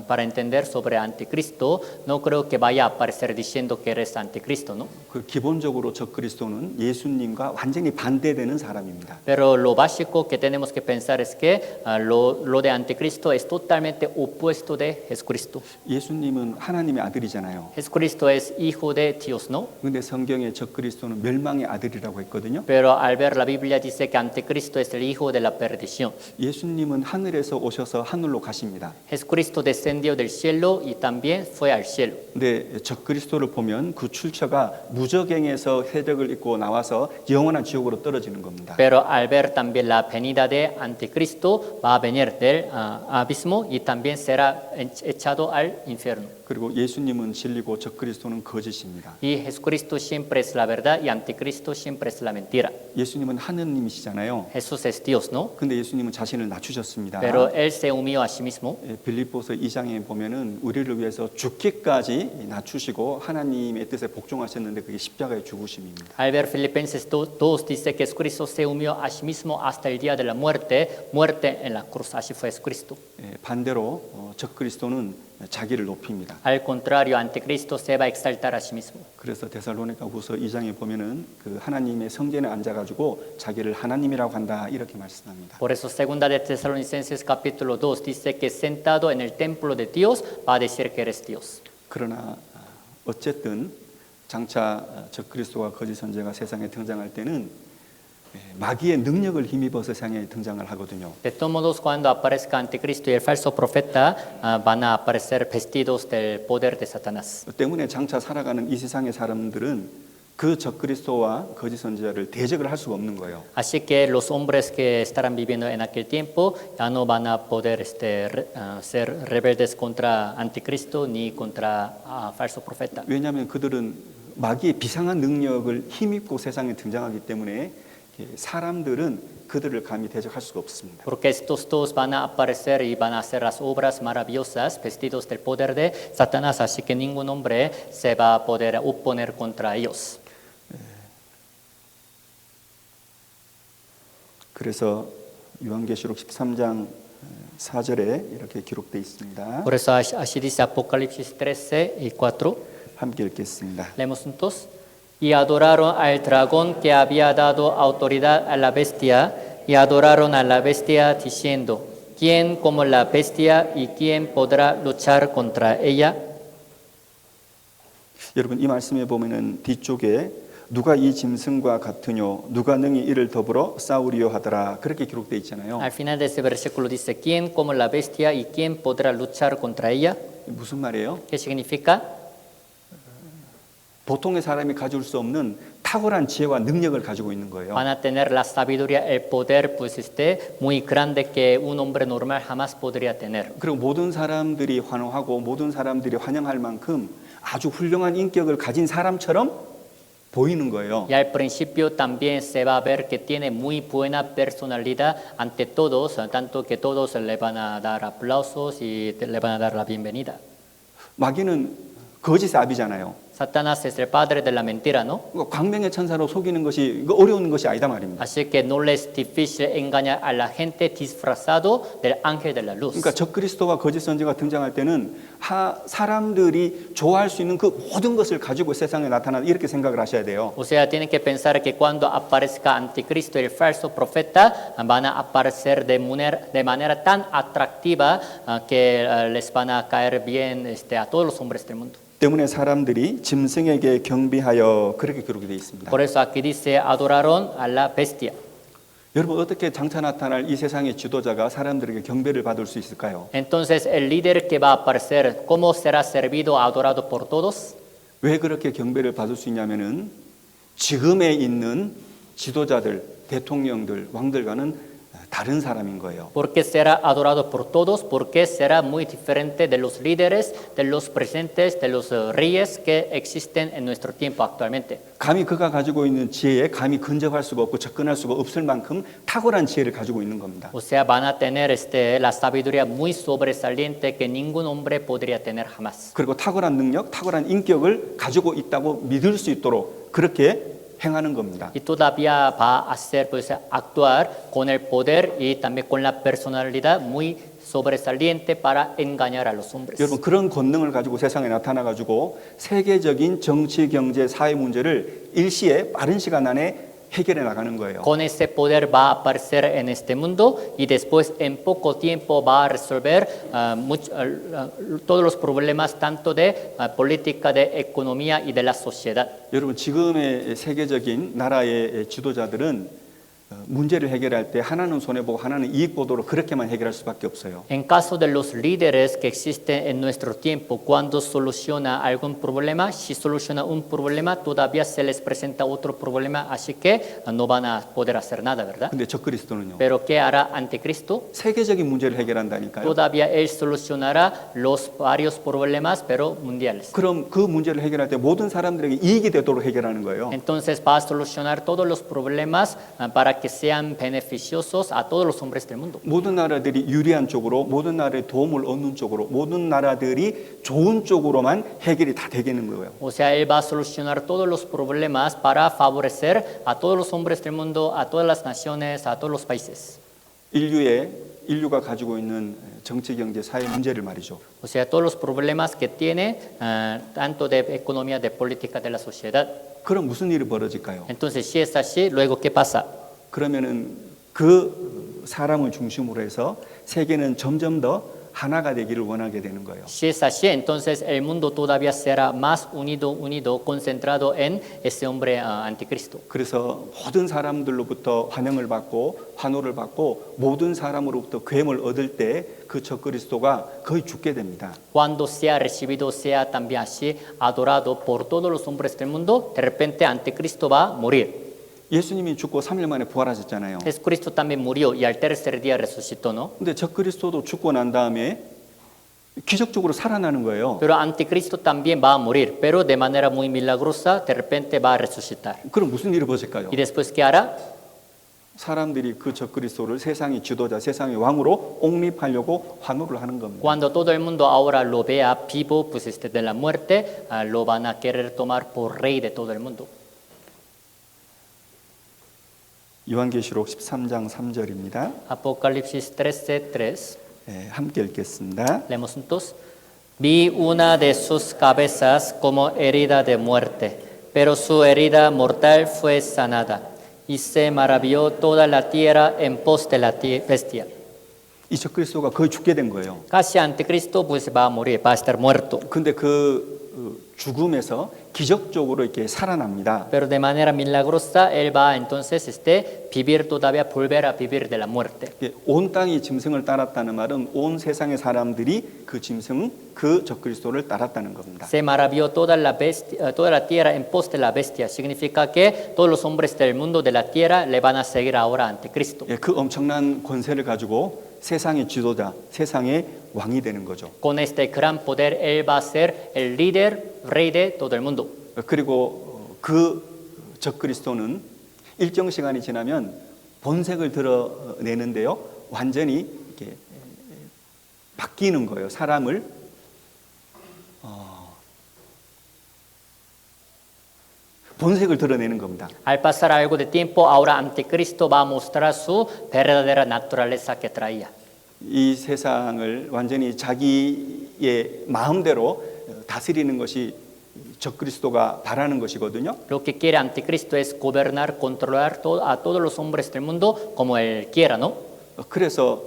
para entender sobre Anticristo, no creo que vaya a aparecer diciendo que eres Anticristo, ¿no? 그 기본적으로 적그리스도는 예수님과 완전히 반대되는 사람입니다. Pero lo básico que tenemos que pensar es que lo de Anticristo es totalmente opuesto de Jesucristo. 예수님은 하나님의 아들이잖아요. Jesucristo es hijo de Dios, ¿no? 근데 성경에 적그리스도는 멸망의 아들이라고 했거든요. Pero al ver la Biblia dice que Anticristo es el hijo de la perdición. 예수님은 하늘에서 오셔서 하늘로 가십니다. Jesucristo descendió del cielo y también fue al cielo. 근데 적그리스도를 보면 그 출처가 무저갱에서 해적을 입고 나와서 영원한 지옥으로 떨어지는 겁니다. Pero al ver también la venida de Anticristo, va a venir del abismo y también será echado al infierno. 그리고 예수님은 진리고 적그리스도는 거짓입니다. Y Jesucristo siempre es la verdad y Anticristo siempre es la mentira. 예수님은 하느님이시잖아요. Jesús es es Dios, ¿no? 근데 예수님은 자신을 낮추셨습니다. Pero Él se humilló a sí mismo. 예, 빌립보서 2장에 보면은 우리를 위해서 죽기까지 낮추시고 하나님의 뜻에 복종하셨는데 그게 십자가의 죽으심입니다. Al ver Filipenses 2 dice que Jesucristo se humilló a sí mismo hasta el día de la muerte, muerte en la cruz. Así fue Jesucristo. 예, 반대로 적그리스도는 자기를 높입니다. Al contrario, Anticristo se va a exaltar a sí mismo. 그래서 데살로니가후서 2장에 보면은 그 하나님의 성전에 앉아가지고 자기를 하나님이라고 한다 이렇게 말씀합니다. Por eso, segunda de Tesalonicenses capítulo 2 dice que sentado en el templo de Dios va a decir que eres Dios. 그러나 어쨌든 장차 적그리스도와 거짓 선지자가 세상에 등장할 때는 마귀의 능력을 힘입어서 세상에 등장을 하거든요. De todos modos, cuando aparezca Anticristo y el falso profeta, van a aparecer vestidos del poder de Satanás. 때문에 장차 살아가는 이 세상의 사람들은 그 적그리스도와 거짓 선지자를 대적을 할 수가 없는 거예요. Así que los hombres que estarán viviendo en aquel tiempo ya no van a poder ser rebeldes contra Anticristo ni contra falso profeta. 왜냐하면 그들은 마귀의 비상한 능력을 힘입고 세상에 등장하기 때문에 사람들은 그들을 감히 대적할 수가 없습니다. Porque estos dos van a aparecer y van a hacer las obras maravillosas vestidos del poder de Satanás, así que ningún hombre se va a poder oponer contra ellos. 그래서 요한계시록 13장 4절에 이렇게 기록되어 있습니다. Por eso así dice Apocalipsis 13 y 4. 함께 읽겠습니다. Leemos juntos. Y adoraron al dragón que había dado autoridad a la bestia, y adoraron a la bestia diciendo, ¿quién como la bestia y quién podrá luchar contra ella? 여러분 이 말씀에 보면은 뒤쪽에 누가 이 짐승과 같으뇨 누가 능히 이를 더불어 싸우리요 하더라 그렇게 기록되어 있잖아요. Al final de ese versículo dice, ¿quién como la bestia y quién podrá luchar contra ella? 무슨 말이에요? ¿Qué significa? 보통의 사람이 가질 수 없는 탁월한 지혜와 능력을 가지고 있는 거예요. Van a tener la sabiduría, el poder, pues muy grande que un hombre normal jamás podría tener. 그리고 모든 사람들이 환호하고 모든 사람들이 환영할 만큼 아주 훌륭한 인격을 가진 사람처럼 보이는 거예요. Y al principio también se va a ver que tiene muy buena personalidad ante todos, tanto que todos le van a dar aplausos y le van a dar la bienvenida. 마귀는 거짓의 아비잖아요. Satanás es el padre de la mentira, ¿no? 광명의 천사로 속이는 것이 어려운 것이 아니다 말입니다. Así que no les es difícil engañar a la gente disfrazado del ángel de la luz. 그러니까 적그리스도와 거짓 선지자가 등장할 때는 사람들이 좋아할 수 있는 그 모든 것을 가지고 세상에 나타난다 이렇게 생각을 하셔야 돼요. O sea, tienen que pensar que cuando aparezca Anticristo y el falso profeta, van a aparecer de manera tan atractiva que les van a caer bien a todos los hombres del mundo. 때문에 사람들이 짐승에게 경비하여 그렇게 기록이 되어 있습니다. Por eso aquí dice adoraron a la bestia. 여러분 어떻게 장차 나타날 이 세상의 지도자가 사람들에게 경배를 받을 수 있을까요? Entonces el líder que va a aparecer, ¿cómo será servido, adorado por todos? 왜 그렇게 경배를 받을 수 있냐면은 지금에 있는 지도자들, 대통령들, 왕들과는 다른 사람인 거예요. Porque será adorado por todos, porque será muy diferente de los líderes, de los presidentes, de los reyes que existen en nuestro tiempo actualmente. 감히 그가 가지고 있는 지혜에 감히 근접할 수가 없고 접근할 수가 없을 만큼 탁월한 지혜를 가지고 있는 겁니다. O sea, van a tener la sabiduría muy sobresaliente que ningún hombre podría tener jamás. 그리고 탁월한 능력, 탁월한 인격을 가지고 있다고 믿을 수 있도록 그렇게 행하는 겁니다. Y todavía va a hacer, pues, actuar con el poder y también con la personalidad muy sobresaliente para engañar a los hombres. 여러분 그런 권능을 가지고 세상에 나타나 가지고 세계적인 정치, 경제, 사회 문제를 일시에 빠른 시간 안에 해결해 나가는 거예요. Con ese poder va a aparecer en este mundo y después en poco tiempo va a resolver todos los problemas tanto de política, de economía y de la sociedad. 여러분 지금의 세계적인 나라의 지도자들은 문제를 해결할 때 하나는 손해보고 하나는 이익 보도록 그렇게만 해결할 수밖에 없어요. En caso de los líderes que existen en nuestro tiempo, cuando soluciona algún problema, si soluciona un problema, todavía se les presenta otro problema, así que no van a poder hacer nada, ¿verdad? 근데 적그리스도는요. Pero ¿qué hará Anticristo? 세계적인 문제를 해결한다니까요. Todavía él solucionará los varios problemas, pero mundiales. 그럼 그 문제를 해결할 때 모든 사람들에게 이익이 되도록 해결하는 거예요. Entonces va a solucionar todos los problemas para para que sean beneficiosos a todos los hombres del mundo. 모든 나라들이 유리한 쪽으로, 모든 나라의 도움을 얻는 쪽으로, 모든 나라들이 좋은 쪽으로만 해결이 다 되겠는 거예요. O sea, Él va a solucionar todos los problemas para favorecer a todos los hombres del mundo, a todas las naciones, a todos los países. 인류가 가지고 있는 정치, 경제, 사회 문제를 말이죠. O sea, todos los problemas que tiene, tanto de economía, de política, de la sociedad. 그럼 무슨 일이 벌어질까요? Entonces, si es así, luego, ¿qué pasa? 그러면은 그 사람을 중심으로 해서 세계는 점점 더 하나가 되기를 원하게 되는 거예요. Si es así, entonces el mundo todavía será más unido, concentrado en ese hombre anticristo. 그래서 모든 사람들로부터 환영을 받고 환호를 받고 모든 사람으로부터 괴물 얻을 때 그 적그리스도가 거의 죽게 됩니다. Cuando sea recibido, sea también así adorado por todos los hombres del mundo, de repente anticristo va a morir. 예수님이 죽고 3일 만에 부활하셨잖아요. Jesucristo también murió y al tercer día resucitó, ¿no? 근데 적그리스도도 죽고 난 다음에 기적적으로 살아나는 거예요. Pero anticristo también va a morir, pero de manera muy milagrosa, de repente va a resucitar. 그럼 무슨 일이 벌어질까요? ¿Y después qué hará? 사람들이 그 적그리스도를 세상의 지도자, 세상의 왕으로 옹립하려고 환호를 하는 겁니다. Cuando todo el mundo ahora lo vea vivo, pues de la muerte, lo van a querer tomar por rey de todo el mundo. 요한계시록 13장 3절입니다. Apocalipsis 13:3. 함께 읽겠습니다. Leemos juntos. Vi una de sus cabezas como herida de muerte, pero su herida mortal fue sanada. Y se maravilló toda la tierra en pos de la bestia. 이 적그리스도가 거의 죽게 된 거예요. Casi anticristo pues va a morir, va a estar muerto. 근데 그 죽음에서 기적적으로 이렇게 살아납니다. Pero de manera milagrosa él va entonces vivir todavía, volver a vivir de la muerte. 온 땅이 짐승을 따랐다는 말은 온 세상의 사람들이 그 짐승, 그 적그리스도를 따랐다는 겁니다. Se maravilló toda la tierra en pos de la bestia. Significa que todos los hombres del mundo de la tierra le van a seguir ahora a anticristo. 그 엄청난 권세를 가지고 세상의 지도자, 세상의 왕이 되는 거죠. Con este gran poder él va a ser el líder, rey de todo el mundo. 그리고 그 적그리스도는 일정 시간이 지나면 본색을 드러내는데요, 완전히 이렇게 바뀌는 거예요. 사람을 본색을 드러내는 겁니다. Al pasar algo de tiempo, ahora anticristo va a mostrar su verdadera naturaleza que traía. 이 세상을 완전히 자기의 마음대로 다스리는 것이 적그리스도가 바라는 것이거든요. Lo que quiere anticristo es gobernar, controlar a todos los hombres del mundo como él quiera, ¿no? 그래서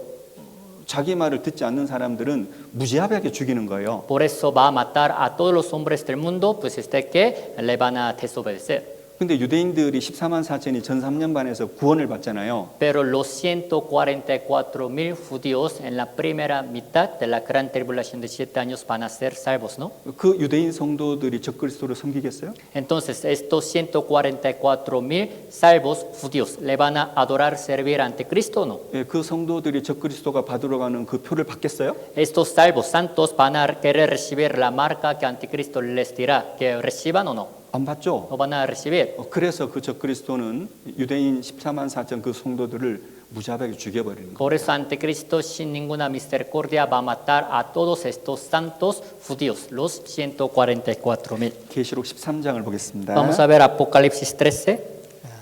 자기 말을 듣지 않는 사람들은 무지하게 죽이는 거예요. Por eso va a matar a todos los hombres del mundo, pues que le van a desobedecer. 근데 유대인들이 14만 4천이 전 3년 반에서 구원을 받잖아요. Pero los 144,000 judíos en la primera mitad de la gran tribulación de 7 años van a ser salvos, ¿no? 그 유대인 성도들이 적그리스도를 섬기겠어요? Entonces, estos 144,000 salvos judíos, ¿le van a adorar, servir ante Cristo o no? 그 성도들이 적그리스도가 받으러 가는 그 표를 받겠어요? Estos salvos santos van a querer recibir la marca que anticristo les dirá, que reciban o no. 안 받죠. No van a recibir. 그래서 그 적그리스도는 유대인 14만 4천 그 성도들을 무자비하게 죽여버리는 거예요. Por eso anticristo sin ninguna misericordia va a matar a todos estos santos judíos, los 144,000. 계시록 13장을 보겠습니다. Vamos a ver Apocalipsis 13,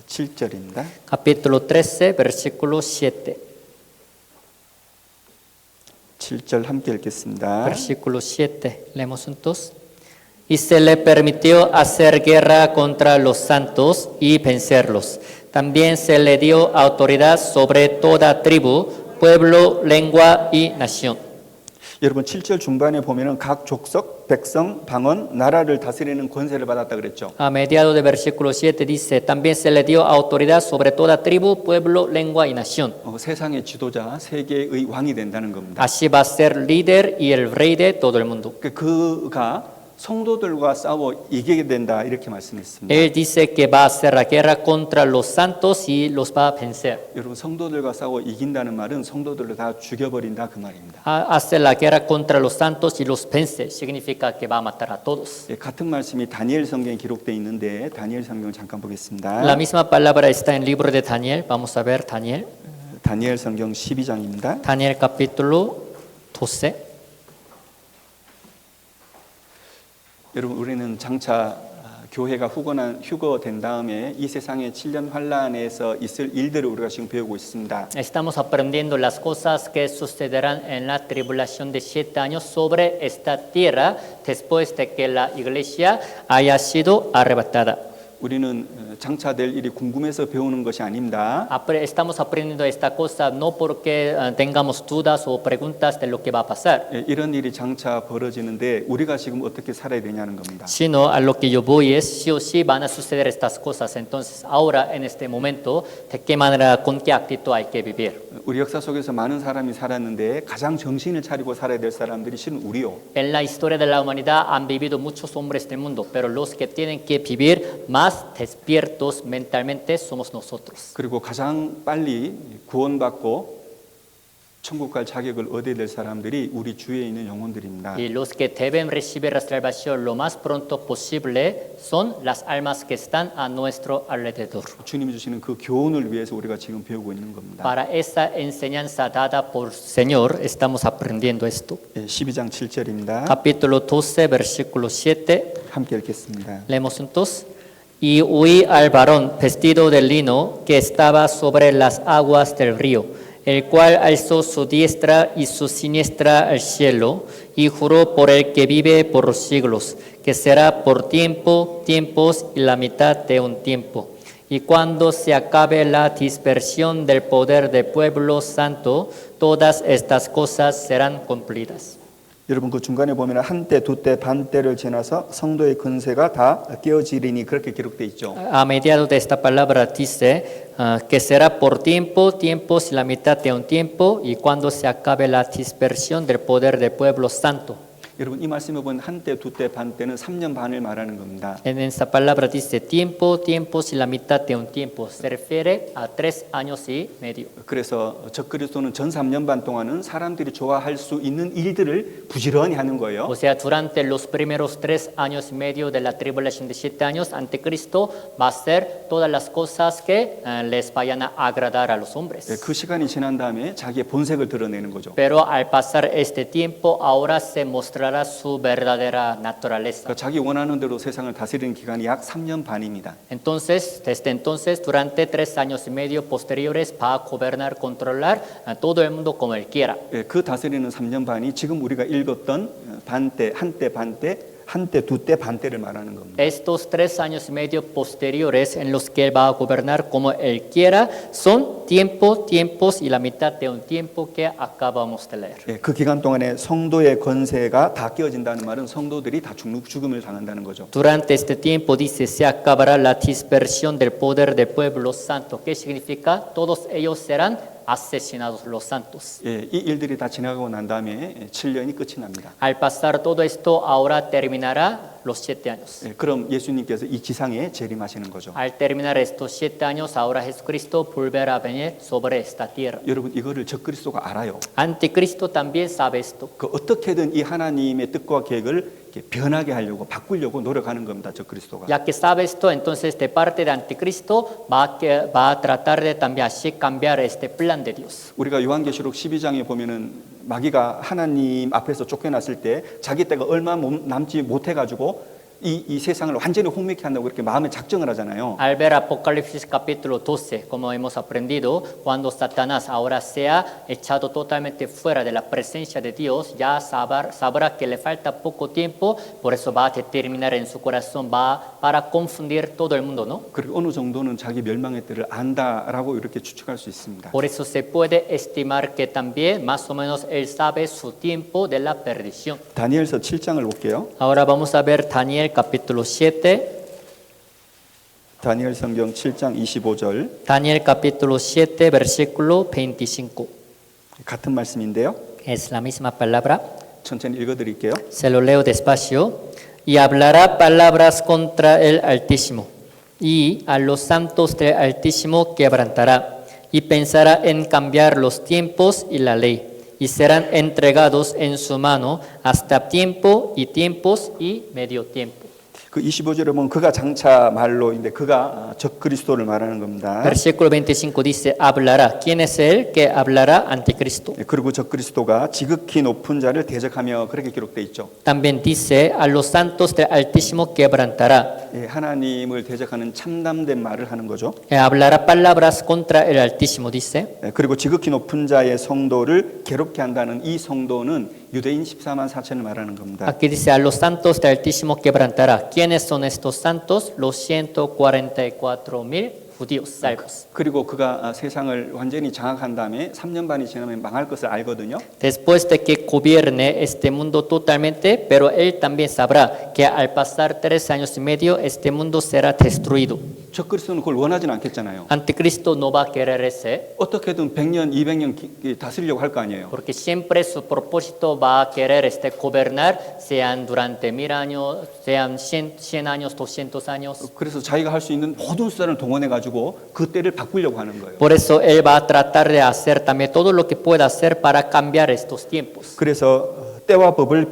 7절입니다. capítulo 13, versículo 7. 7절 함께 읽겠습니다. Versículo 7, leemos juntos. Y se le permitió hacer guerra contra los santos y vencerlos. También se le dio autoridad sobre toda tribu, pueblo, lengua y nación. 여러분 7절 중반에 보면은 각 족속, 백성, 방언, 나라를 다스리는 권세를 받았다 그랬죠. A mediados de versículo 7 dice, también se le dio autoridad sobre toda tribu, pueblo, lengua y nación. 세상의 지도자, 세계의 왕이 된다는 겁니다. Así va a ser líder y el rey de todo el mundo. 그가 성도들과 싸워 이기게 된다 이렇게 말씀했습니다. Él dice que va a hacer la guerra contra los santos y los va a vencer. 여러분 성도들과 싸워 이긴다는 말은 성도들을 다 죽여버린다 그 말입니다. Hace la guerra contra los santos y los vence. Significa que va a matar a todos. 예, 같은 말씀이 다니엘 성경에 기록되어 있는데 다니엘 성경 잠깐 보겠습니다. La misma palabra está en el libro de Daniel. Vamos a ver Daniel. 다니엘 성경 12장입니다. Daniel capítulo 12. 여러분 우리는 장차 교회가 휴거된 다음에 이 세상의 7년 환란에서 있을 일들을 우리가 지금 배우고 있습니다. Estamos aprendiendo las cosas que sucederán en la tribulación de 7 años sobre esta tierra después de que la iglesia haya sido arrebatada. 우리는 장차 될 일이 궁금해서 배우는 것이 아닙니다. Estamos aprendiendo esta cosa no porque tengamos dudas o preguntas de lo que va a pasar, 예, 이런 일이 장차 벌어지는데 우리가 지금 어떻게 살아야 되냐는 겁니다. sino a lo que yo voy es sí o sí van a suceder estas cosas. Entonces, ahora en este momento, ¿de qué manera, con qué actitud hay que vivir? 우리 역사 속에서 많은 사람이 살았는데 가장 정신을 차리고 살아야 될 사람들이 실은 우리요. En la historia de la humanidad han vivido muchos hombres del mundo, pero los que tienen que vivir más despiertos mentalmente somos nosotros. 그리고 가장 빨리 구원받고 천국 갈 자격을 얻어야 될 사람들이 우리 주위에 있는 영혼들입니다. Y los que deben recibir la salvación lo más pronto posible son las almas que están a nuestro alrededor. 주님이 주시는 그 교훈을 위해서 우리가 지금 배우고 있는 겁니다. Para esa enseñanza dada por Señor estamos aprendiendo esto. 12장 7절입니다. Capítulo 12, versículo 7. 함께 읽겠습니다. Leemos juntos. Y oí al varón vestido de lino que estaba sobre las aguas del río, el cual alzó su diestra y su siniestra al cielo, y juró por el que vive por los siglos, que será por tiempos y la mitad de un tiempo. Y cuando se acabe la dispersión del poder del pueblo santo, todas estas cosas serán cumplidas. 여러분 그 중간에 보면 한때 두때 반때를 지나서 성도의 근세가 다 깨어지리니 그렇게 기록되어 있죠. A mediados de esta palabra dice que será por tiempos y la mitad de un tiempo, y cuando se acabe la dispersión del poder del pueblo santo. 여러분 이 말씀에 보면 한때 두때 반때는 3년 반을 말하는 겁니다. En esta palabra dice tiempos y la mitad de un tiempo. Se refiere a 3 años y medio. 그래서 적그리스도는 전 3년 반 동안은 사람들이 좋아할 수 있는 일들을 부지런히 하는 거예요. O sea, durante los primeros 3 años y medio de la tribulación de 7 años, Anticristo va a hacer todas las cosas que les vayan a agradar a los hombres. 그 시간이 지난 다음에 자기의 본색을 드러내는 거죠. Pero al pasar este tiempo, ahora se mostrará su verdadera naturaleza. 그러니까 자기 원하는 대로 세상을 다스리는 기간이 약 3년 반입니다. Entonces, desde entonces, durante 3 años y medio posteriores, va a gobernar, controlar a todo el mundo como él quiera. 그 다스리는 3년 반이 지금 우리가 읽었던 반때, 한때 반때, 한때 두때 반때를 말하는 겁니다. Estos 3 años y medio posteriores en los que él va a gobernar como él quiera son tiempos y la mitad de un tiempo que acabamos de leer. 그 기간 동안에 성도의 권세가 다 깨어진다는 말은 성도들이 다 죽음을 당한다는 거죠. Durante este tiempo dice se acabará la dispersión del poder del pueblo santo. ¿Qué significa? Todos ellos serán asesinados los santos. 이 일들이 다 지나가고 난 다음에 7년이 끝이 납니다. Al pasar todo esto, ahora terminará los 7 años. 그럼 예수님께서 이 지상에 재림하시는 거죠. Al terminar estos 7 años, ahora Jesucristo volverá a venir sobre esta tierra. 여러분 이거를 적그리스도가 알아요. Anticristo también sabe esto. 그 어떻게든 이 하나님의 뜻과 계획을 변하게 하려고 바꾸려고 노력하는 겁니다. 적그리스도가. Ya que sabe esto, entonces de parte de Anticristo va a tratar de también así cambiar este plan de Dios. 우리가 요한계시록 12장에 보면은 마귀가 하나님 앞에서 쫓겨났을 때 자기 때가 얼마 남지 못해가지고 이 세상을 완전히 혼미케 한다고 그렇게 마음에 작정을 하잖아요. Al ver Apocalipsis capítulo 12, como hemos aprendido, cuando Satanás ahora sea echado totalmente fuera de la presencia de Dios, ya sabrá que le falta poco tiempo, por eso va a determinar en su corazón, va para confundir todo el mundo, ¿no? 그리고 어느 정도는 자기 멸망의 때를 안다라고 이렇게 추측할 수 있습니다. Por eso se puede estimar que también más o menos él sabe su tiempo de la perdición. 다니엘서 7장을 볼게요. Ahora vamos a ver Daniel capítulo 7. 다니엘 성경 7장 25절 Daniel capítulo 7, versículo 25. 같은 말씀인데요. Es la misma palabra. 천천히 읽어드릴게요. Se lo leo despacio. y hablará palabras contra el Altísimo, y a los santos del Altísimo quebrantará, y pensará en cambiar los tiempos y la ley, y serán entregados en su mano hasta tiempo y tiempos y medio tiempo. 그 25절에 보면 그가 장차 말로인데 그가 적그리스도를 말하는 겁니다. Versículo 25 dice, hablará. ¿Quién es él que hablará? Anticristo. 그리고 적그리스도가 지극히 높은 자를 대적하며 그렇게 기록돼 있죠. También dice, a los santos del Altísimo quebrantará. 예, 하나님을 대적하는 참담된 말을 하는 거죠. Hablará palabras contra el Altísimo, dice. 예, 그리고 지극히 높은 자의 성도를 괴롭게 한다는 이 성도는 유대인 14만 4천을 말하는 겁니다. Aquí dice, a los santos del Altísimo quebrantará. ¿Quiénes son estos santos? Los 144,000 judíos salvos. 그리고 그가 세상을 완전히 장악한 다음에 3년 반이 지나면 망할 것을 알거든요. Después de que gobierne este mundo totalmente, pero él también sabrá que al pasar 3 años y medio, este mundo será destruido. 적그리스도는 그걸 원하지는 않겠잖아요. Anticristo no va a querer ese, 어떻게든 100년, 200년 다스리려고 할 거 아니에요. porque siempre su propósito va a querer gobernar, sean durante 1000 años, sean 100 años, 200 años. 그래서 자기가 할 수 있는 모든 수단을 동원해 가지고 그 때를 바꾸려고 하는 거예요. Por eso él va a tratar de hacer también todo lo que pueda hacer para cambiar estos tiempos. 그래서 때와 법을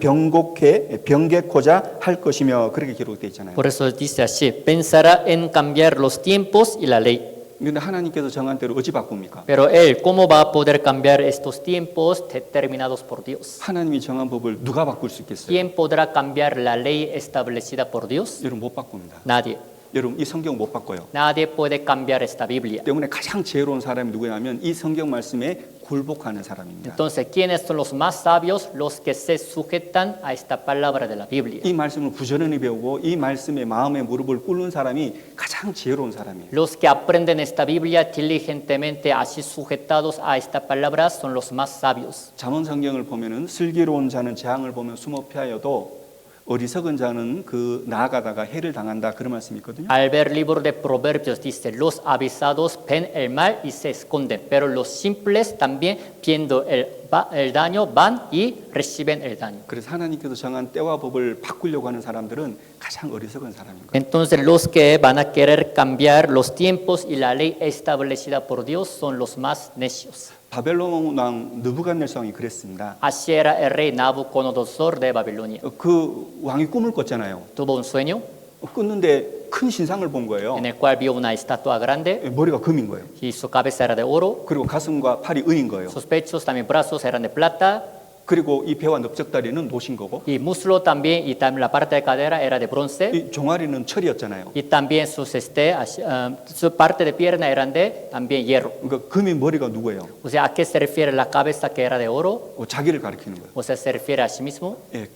변개코자 할 것이며 그렇게 기록되어 있잖아요. Por eso dice así, pensará en cambiar los tiempos y la ley. 그런데 하나님께서 정한 대로 어찌 바꿉니까? Pero él, ¿cómo va a poder cambiar estos tiempos determinados por Dios? 하나님이 정한 법을 누가 바꿀 수 있겠어요? ¿Quién podrá cambiar la ley establecida por Dios? 여러분 못 바꿉니다. Nadie. 여러분 이 성경 못 바꿔요. Nadie puede cambiar esta Biblia. 때문에 가장 지혜로운 사람이 누구냐면 이 성경 말씀에 굴복하는 사람입니다. Entonces, ¿quiénes son los más sabios? Los que se sujetan a esta palabra de la Biblia. 이 말씀을 부지런히 배우고 이 말씀에 마음의 무릎을 꿇는 사람이 가장 지혜로운 사람이에요. Los que aprenden esta Biblia diligentemente, así sujetados a esta palabra, son los más sabios. 잠언 성경을 보면은 슬기로운 자는 재앙을 보면 숨어 피하여도 어리석은 자는 그 나아가다가 해를 당한다 그런 말씀이 있거든요. Al ver el libro de Proverbios dice, los avisados ven el mal y se esconden, pero los simples también viendo el daño van y reciben el daño. 그래서 하나님께서 정한 때와 법을 바꾸려고 하는 사람들은 가장 어리석은 사람인 거예요. Entonces los que van a querer cambiar los tiempos y la ley establecida por Dios son los más necios. 바벨론 왕 느부갓네살 왕이 그랬습니다. Así era el rey Nabucodonosor de Babilonia. 그 왕이 꿈을 꿨잖아요. Tuvo un sueño 꿨는데 큰 신상을 본 거예요. en el cual vio una estatua grande 머리가 금인 거예요. y su cabeza era de oro, 그리고 가슴과 팔이 은인 거예요. sus pechos también brazos eran de plata 그리고 이 배와 넓적다리는 노신 거고 y muslo también y también la parte de cadera era de bronce 이 종아리는 철이었잖아요. y también su parte de pierna eran de también hierro. 그러니까 금인 머리가 누구예요? O sea, ¿a qué se refiere la cabeza que era de oro? 자기를 가리키는 거예요. O sea, se refiere a sí mismo. 예,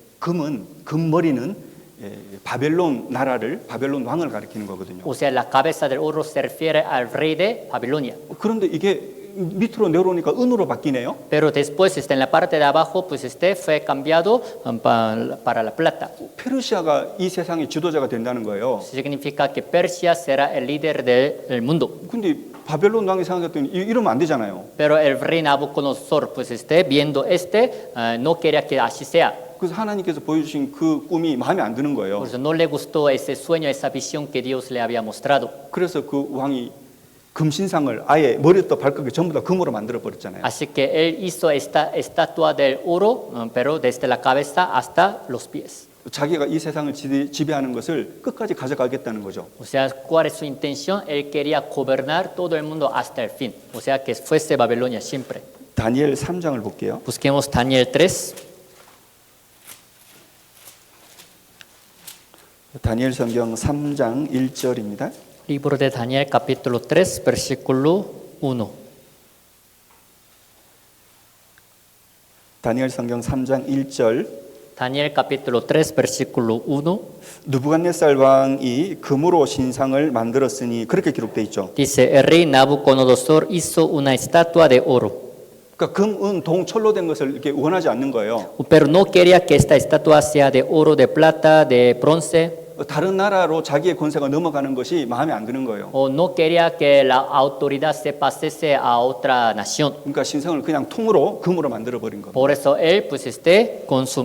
금머리는 바벨론 나라를 바벨론 왕을 가리키는 거거든요. O sea, la cabeza del oro se refiere al rey de Babilonia. 그런데 이게 밑으로 내려오니까 은으로 바뀌네요. Pero después en la parte de abajo pues fue cambiado para la plata. 페르시아가 이 세상의 지도자가 된다는 거예요. Significa que Persia será el líder del mundo. 근데 바벨론 왕이 생각했더니 이러면 안 되잖아요. Pero el rey Nabucodonosor pues viendo no quería que así sea. 그래서 하나님께서 보여주신 그 꿈이 마음에 안 드는 거예요. Por eso no le gustó ese sueño, esa visión que Dios le había mostrado. 그래서 그 왕이 금신상을 아예 머리부터 발끝까지 전부 다 금으로 만들어 버렸잖아요. Así que él hizo esta estatua del oro, pero desde la cabeza hasta los pies. 자기가 이 세상을 지배하는 것을 끝까지 가져가겠다는 거죠. O sea, ¿cuál es su intención? Él quería gobernar todo el mundo hasta el fin. O sea, que fuese Babilonia siempre. 다니엘 3장을 볼게요. Busquemos Daniel 3. 다니엘 성경 3장 1절입니다. Libro de Daniel, capítulo 3, versículo 1. 다니엘 성경 3장 1절. Daniel, capítulo 3, versículo 1. 느부갓네살 왕이 금으로 신상을 만들었으니 그렇게 기록돼 있죠. Dice, el rey Nabucodonosor hizo una estatua de oro. 그러니까 금, 은, 동, 철로 된 것을 이렇게 원하지 않는 거예요. Pero no quería que esta estatua sea de oro, de plata, de bronce. 다른 나라로 자기의 권세가 넘어가는 것이 마음에 안 드는 거예요. o no quería que la autoridad se pasase a otra nación. 그러니까 신성을 그냥 통으로 금으로 만들어 버린 겁니다. Por eso él, pues con su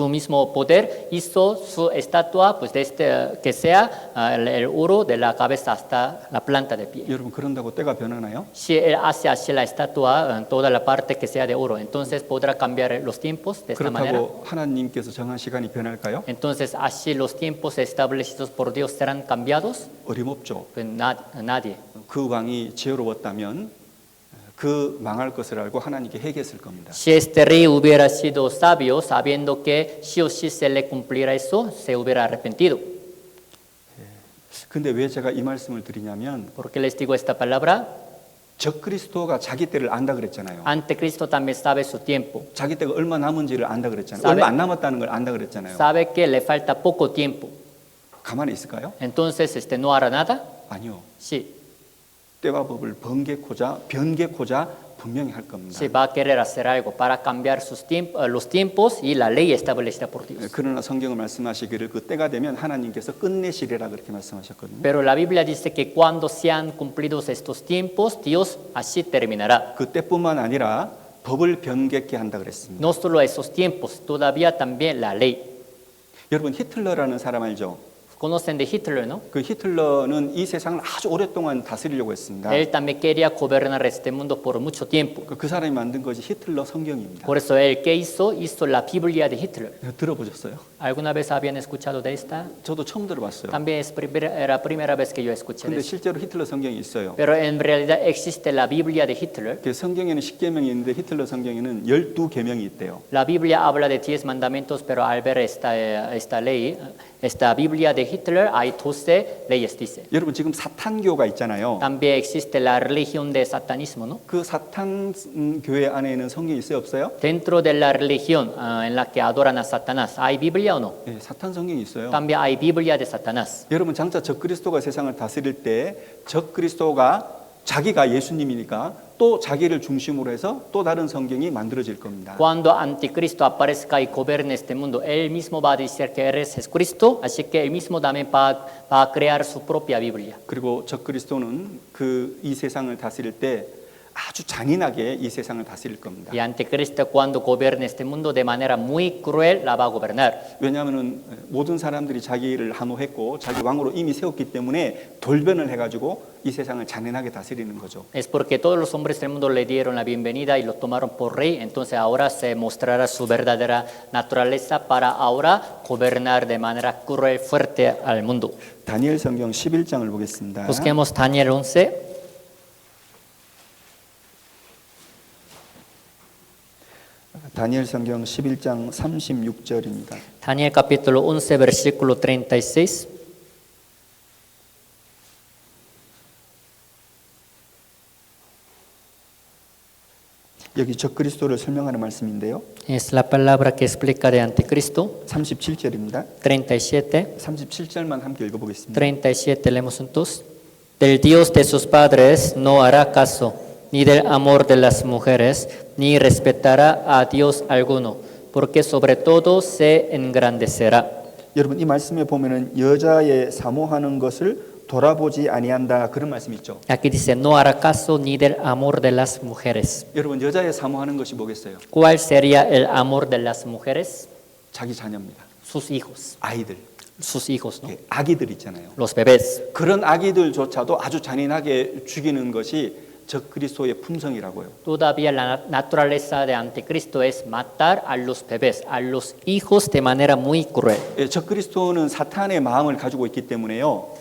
mismo poder, hizo su estatua, pues que sea el oro de la cabeza hasta la planta de pie. 여러분 그런다고 때가 변하나요? Si él hace así la estatua, toda la parte que sea de oro, entonces podrá cambiar los tiempos de esta manera. 그렇다고 하나님께서 정한 시간이 변할까요? Entonces así los tiempos establecidos por Dios serán cambiados. 어림없죠. Pues nadie. 그 왕이 지혜로웠다면 그 망할 것을 알고 하나님께 회개했을 겁니다. Si este rey hubiera sido sabio, sabiendo que sí o sí se le cumplirá eso, se hubiera arrepentido. 근데 왜 제가 이 말씀을 드리냐면 ¿Por qué les digo esta palabra? 적그리스도가 자기 때를 안다 그랬잖아요. Anticristo también sabe su tiempo. 자기 때가 얼마 남은지를 안다 그랬잖아요. 사be- 얼마 안 남았다는 걸 안다 그랬잖아요. Sabe que le falta poco tiempo. 가만히 있을까요? Entonces, ¿no hará nada? 아니요. Sí. 때와 법을 변개코자 분명히 할 겁니다. Sí, va a querer hacer algo para cambiar los tiempos y la ley establecida por Dios. 그러나 성경을 말씀하시기를 그 때가 되면 하나님께서 끝내시리라 그렇게 말씀하셨거든요. Pero la Biblia dice que cuando sean cumplidos estos tiempos, Dios así terminará. 그 때뿐만 아니라 법을 변개케 한다 그랬습니다. No solo esos tiempos, todavía también la ley. 여러분 히틀러라는 사람 알죠? Conocen de Hitler, ¿no? 그 히틀러는 이 세상을 아주 오랫동안 다스리려고 했습니다. Él también quería gobernar este mundo por mucho tiempo. 그 사람이 만든 것이 히틀러 성경입니다. Por eso él, ¿qué hizo? Hizo la Biblia de Hitler. 들어보셨어요? ¿Alguna vez habían escuchado de esta? 저도 처음 들어봤어요. También era la primera vez que yo escuché de 근데 eso. 실제로 히틀러 성경이 있어요. Pero en realidad existe la Biblia de Hitler. 그 성경에는 10계명이 있는데 히틀러 성경에는 12계명이 있대요. La Biblia habla de 10 mandamientos, pero al ver esta ley, esta Biblia de Hitler, hay 12 leyes, dice. 여러분 지금 사탄교가 있잖아요. También existe la religión de satanismo, ¿no? 그 사탄 교회 안에는 성경이 있어요, 없어요? Dentro de la religión en la que adoran a Satanás, ¿hay Biblia o no? 예, 사탄 성경이 있어요. También hay Biblia de Satanás. 여러분 장차 적그리스도가 세상을 다스릴 때 적그리스도가 자기가 예수님이니까 또 자기를 중심으로 해서 또 다른 성경이 만들어질 겁니다. Cuando Anticristo aparezca y gobierne este mundo, él mismo va a decir que eres Jesucristo, así que él mismo también va a crear su propia Biblia. 그리고 적그리스도는 이 세상을 다스릴 때 아주 잔인하게 이 세상을 다스릴 겁니다. Y Anticristo cuando gobierne este mundo de manera muy cruel la va a gobernar. 왜냐하면 모든 사람들이 자기를 한호했고 자기 왕으로 이미 세웠기 때문에 돌변을 해가지고 이 세상을 잔인하게 다스리는 거죠. Es porque todos los hombres del mundo le dieron la bienvenida y lo tomaron por rey, entonces ahora se mostrará su verdadera naturaleza para ahora gobernar de manera cruel, fuerte al mundo. 다니엘 성경 11장을 보겠습니다. Busquemos Daniel 11. 다니엘 성경 11장 36절입니다. Daniel capítulo 11, versículo 36. 여기 적그리스도를 설명하는 말씀인데요. Es la palabra que explica de Anticristo. 37절입니다. 37. 37절만 함께 읽어보겠습니다. 37 leemos juntos. Del Dios de sus padres no hará caso, ni del amor de las mujeres, ni respetará a Dios alguno, porque sobre todo se engrandecerá. 여러분 이 말씀에 보면은 여자의 사모하는 것을 돌아보지 아니한다 그런 말씀 있죠. Aquí dice, no hará caso ni del amor de las mujeres. 여러분 여자의 사모하는 것이 뭐겠어요? ¿Cuál sería el amor de las mujeres? 자기 자녀입니다. Sus hijos. 아이들, Sus hijos, ¿no? 아기들 있잖아요. Los bebés. 그런 아기들조차도 아주 잔인하게 죽이는 것이 적그리스도의 품성이라고요. Todavía la naturaleza de Anticristo es matar a los bebés, a los hijos de manera muy cruel. 적그리스도는 사탄의 마음을 가지고 있기 때문에요.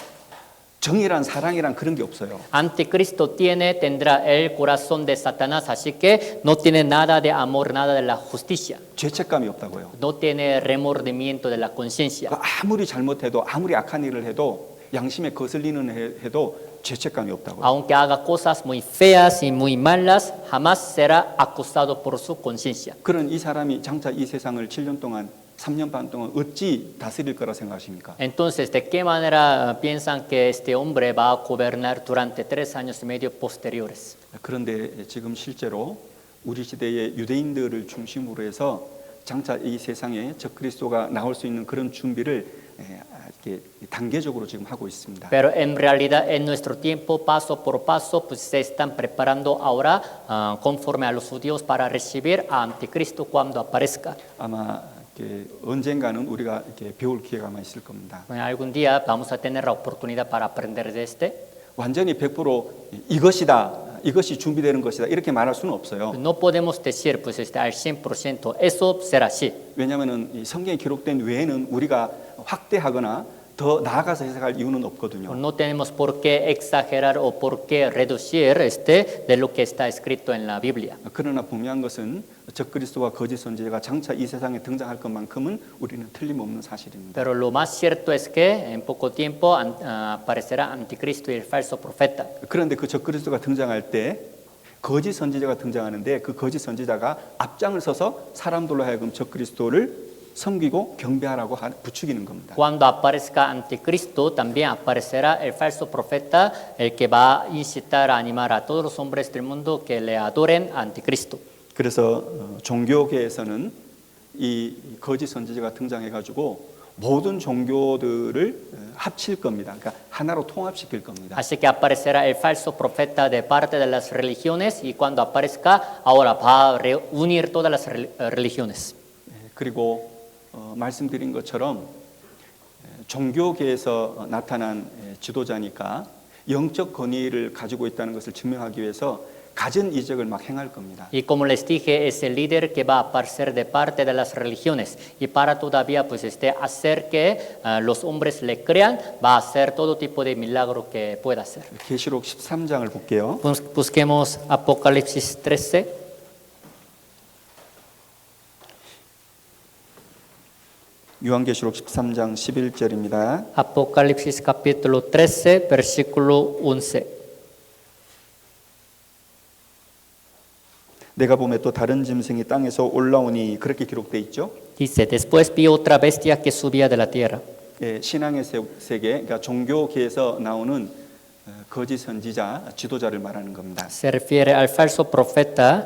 정의란 사랑이란 그런 게 없어요. Anticristo tendrá el corazón de Satanás, así que no tiene nada de amor, nada de la justicia. 죄책감이 없다고요. No tiene remordimiento de la conciencia. 아무리 잘못해도 아무리 악한 일을 해도 양심에 거슬리는 해도 죄책감이 없다고요. Aunque haga cosas muy feas y muy malas, jamás será acusado por su conciencia. 그런 이 사람이 장차 이 세상을 7년 동안 3년 반 동안 어찌 다스릴 거라 생각하십니까? Entonces, ¿de qué manera piensan que este hombre va a gobernar durante 3 años y medio posteriores? 그런데 지금 실제로 우리 시대의 유대인들을 중심으로 해서 장차 이 세상에 적그리스도가 나올 수 있는 그런 준비를 이렇게 단계적으로 지금 하고 있습니다. Pero en realidad en nuestro tiempo, paso por paso, pues se están preparando ahora conforme a los judíos para recibir a Anticristo cuando aparezca. 아마 이렇게 언젠가는 우리가 이렇게 배울 기회가 아마 있을 겁니다. Algún día vamos a tener la oportunidad para aprender de este. 완전히 100% 이것이 준비되는 것이다 이렇게 말할 수는 없어요. No podemos decir pues al 100% eso será así. 왜냐하면 이 성경에 기록된 외에는 우리가 확대하거나 더 나아가서 해석할 이유는 없거든요. No tenemos por qué exagerar o por qué reducir de lo que está escrito en la Biblia. 그러나 분명한 것은 적그리스도와 거짓 선지자가 장차 이 세상에 등장할 것만큼은 우리는 틀림없는 사실입니다. Pero lo más cierto es que en poco tiempo aparecerá Anticristo y el falso profeta. 그런데 그 적그리스도가 등장할 때 거짓 선지자가 등장하는데 그 거짓 선지자가 앞장을 서서 사람들로 하여금 적그리스도를 섬기고 경배하라고 부추기는 겁니다. Cuando aparezca Anticristo, también aparecerá el falso profeta, el que va a incitar a animar a todos los hombres del mundo que le adoren a Anticristo. 그래서 종교계에서는 이 거짓 선지자가 등장해가지고 모든 종교들을 합칠 겁니다. 그러니까 하나로 통합시킬 겁니다. Así que aparecerá el falso profeta de parte de las religiones y cuando aparezca, ahora va a reunir todas las religiones. 그리고 말씀드린 것처럼 종교계에서 나타난 지도자니까 영적 권위를 가지고 있다는 것을 증명하기 위해서 가진 이적을 막 행할 겁니다. Y como les dije, es el líder que va a aparecer de parte de las religiones y para todavía pues hacer que los hombres le crean, va a hacer todo tipo de milagro que pueda hacer. 계시록 13장을 볼게요. Busquemos Apocalipsis 13. 요한계시록 13장 11절입니다. Apocalipsis capítulo 13, versículo 11. 내가 보매 또 다른 짐승이 땅에서 올라오니 그렇게 기록돼 있죠. Dice, después vi otra bestia que subía de la tierra. 신앙의 세계, 그러니까 종교계에서 나오는 거짓 선지자, 지도자를 말하는 겁니다. Se refiere al falso profeta,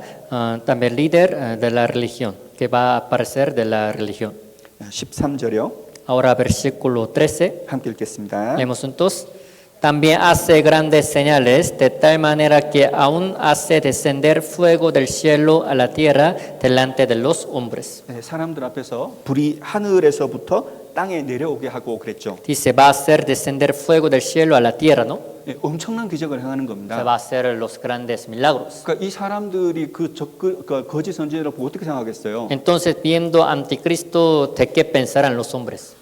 también líder de la religión, que va a aparecer de la religión. 13절이요. Ahora versículo 13, 함께 읽겠습니다. leemos juntos. También hace grandes señales, de tal manera que aún hace descender fuego del cielo a la tierra delante de los hombres. 사람들 앞에서 불이 하늘에서부터 땅에 내려오게 하고 그랬죠. Dice, va a hacer descender fuego del cielo a la tierra, ¿no? 엄청난 기적을 행하는 Se 겁니다. va a hacer los grandes milagros. 그러니까 이 사람들이 그 거짓 선지자를 보고 어떻게 생각하겠어요? Entonces, viendo Anticristo, ¿de qué pensarán los hombres?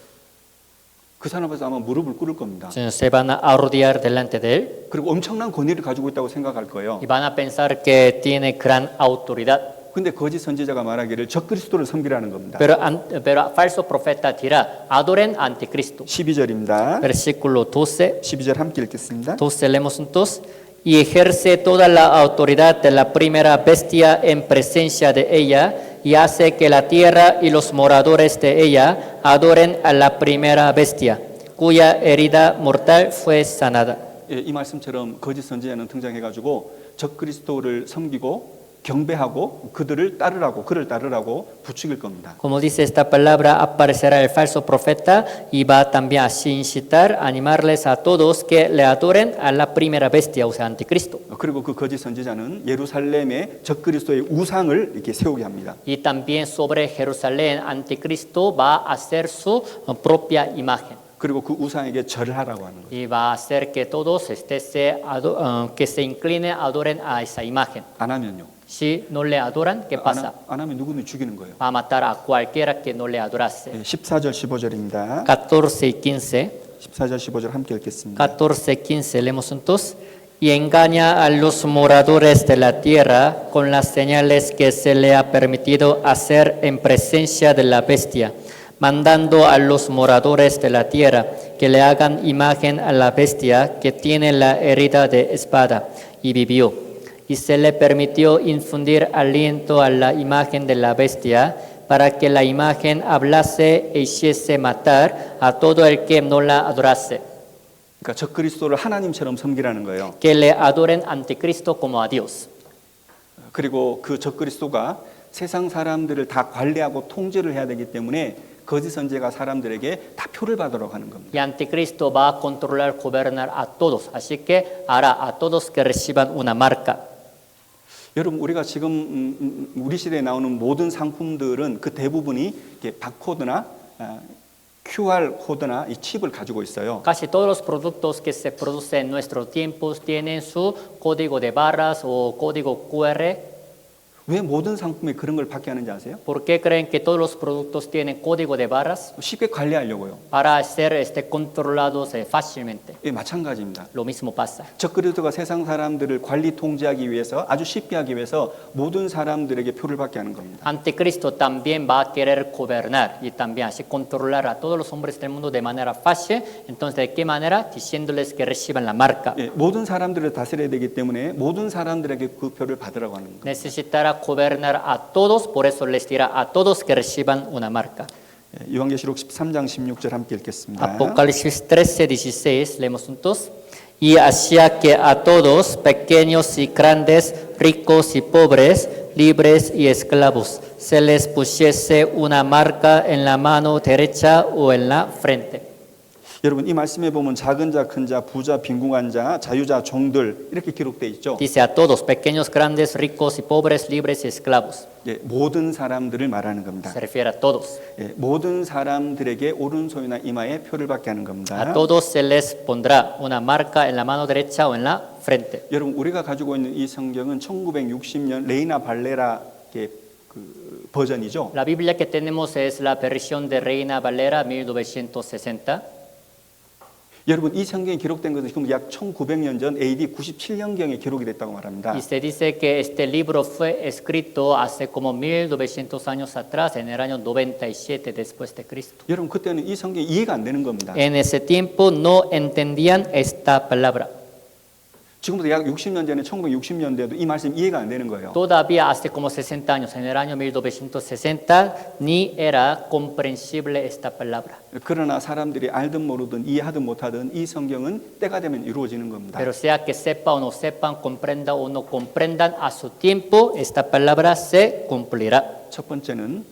그 사람 앞에서 아마 무릎을 꿇을 겁니다. Se van a arrodillar delante de él 그리고 엄청난 권위를 가지고 있다고 생각할 거예요. y van a pensar que tiene gran autoridad. 근데 거짓 선지자가 말하기를 적그리스도를 섬기라는 겁니다. Pero falso profeta dirá, adoren a Anticristo. 12절입니다. Versículo 12, 12절 함께 읽겠습니다. 12 leemos juntos. Y ejerce toda la autoridad de la primera bestia en presencia de ella y hace que la tierra y los moradores de ella adoren a la primera bestia, cuya herida mortal fue sanada. 이 말씀처럼 거짓 선지자는 등장해가지고 적그리스도를 섬기고 경배하고 그를 따르라고 부추길 겁니다. Como dice esta palabra, aparecerá el falso profeta y va también así incitar, animarles a todos que le adoren a la primera bestia, o sea, Anticristo. 그리고 그 거짓 선지자는 예루살렘에 적그리스도의 우상을 이렇게 세우게 합니다. Y también sobre Jerusalén, Anticristo va a hacer su propia imagen. 그리고 그 우상에게 절을 하라고 하는 거예요. Y va a hacer que todos que se inclinen, adoren a esa imagen. 안 하면요. Si no le adoran, ¿qué pasa? 안 하면 누구는 죽이는 거예요. Va a matar a cualquiera que no le adorase. 14절 15절입니다. 14 y 15. 14절 15절 함께 읽겠습니다. 14 y 15 leemos juntos. Y engaña a los moradores de la tierra con las señales que se le ha permitido hacer en presencia de la bestia, mandando a los moradores de la tierra que le hagan imagen a la bestia que tiene la herida de espada y vivió. Y se le permitió infundir aliento a la imagen de la bestia para que la imagen hablase e hiciese matar a todo el que no la adorase. 그러니까 적그리스도를 하나님처럼 섬기라는 거예요. Que le adoren Anticristo como a Dios. 그리고 그 적그리스도가 세상 사람들을 다 관리하고 통제를 해야 되기 때문에 거짓 선지자가 사람들에게 다 표를 받으러 가는 겁니다. Y anticristo va a controlar, gobernar a todos. Así que hará a todos que reciban una marca. 여러분 우리가 지금 우리 시대에 나오는 모든 상품들은 그 대부분이 이렇게 바코드나 QR 코드나 이 칩을 가지고 있어요. Casi todos los productos que se producen en nuestros tiempos tienen su código de barras o código QR. 왜 모든 상품에 그런 걸 받게 하는지 아세요? ¿Por qué creen que todos los productos tienen código de barras? 쉽게 관리하려고요. Para ser controlados fácilmente. 예, 마찬가지입니다. Lo mismo pasa. 적그리스도가 세상 사람들을 관리 통제하기 위해서 아주 쉽게 하기 위해서 모든 사람들에게 표를 받게 하는 겁니다. Anticristo también va a querer gobernar y también así controlar a todos los hombres del mundo de manera fácil. Entonces, ¿de qué manera? Diciéndoles que reciban la marca. 예, 모든 사람들을 다스려야 되기 때문에 모든 사람들에게 그 표를 받으라고 하는 겁니다. Necesitará gobernar a todos, por eso les dirá a todos que reciban una marca. 예, 요한계시록 13장 16절 함께 읽겠습니다. Apocalipsis 13:16, leemos juntos. Y hacía que a todos, pequeños y grandes, ricos y pobres, libres y esclavos, se les pusiese una marca en la mano derecha o en la frente. 여러분 이 말씀에 보면 작은 자, 큰 자, 부자, 빈궁한 자, 자유자, 종들 이렇게 기록되어 있죠. Dice a todos, pequeños, grandes, ricos y pobres, libres y esclavos. 예, 모든 사람들을 말하는 겁니다. Se refiere a todos. 예, 모든 사람들에게 오른손이나 이마에 표를 받게 하는 겁니다. A todos se les pondrá una marca en la mano derecha o en la frente. 여러분 우리가 가지고 있는 이 성경은 1960년 레이나 발레라 그 버전이죠. La Biblia que tenemos es la versión de Reina Valera 1960. 여러분 이 성경이 기록된 것은 지금 약 1900년 전 AD 97년경에 기록이 됐다고 말합니다. Y se dice que este libro fue escrito hace como 1900 años atrás, en el año 97 después de Cristo. 여러분 그때는 이 성경이 이해가 안 되는 겁니다. En ese tiempo no entendían esta palabra. 지금부터 약 60년 전에 1960년대에도 이 말씀 이해가 안 되는 거예요. Todavía hace como 60 años, en el año 1960, ni era comprensible esta palabra. 그러나 사람들이 알든 모르든 이해하든 못하든 이 성경은 때가 되면 이루어지는 겁니다. Pero sea que sepa o no sepan, comprenda o no comprendan, a su tiempo esta palabra se cumplirá. 첫 번째는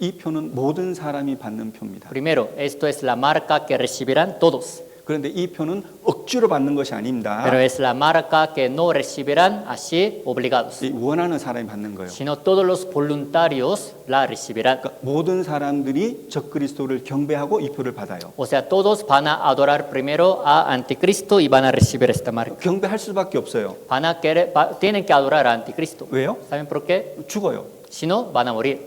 이 표는 모든 사람이 받는 표입니다. Primero, esto es la marca que recibirán todos. 그런데 이 표는 억지로 받는 것이 아닙니다. Pero es la marca que no recibirán así obligados, 이 원하는 사람이 받는 거예요. sino todos los voluntarios la recibirán. 그러니까 모든 사람들이 적그리스도를 경배하고 이 표를 받아요. O sea, todos van a adorar primero a Anticristo y van a recibir esta marca. 경배할 수밖에 없어요. Tienen que adorar a Anticristo. 왜요? ¿Saben por qué? 죽어요. Si no, van a morir.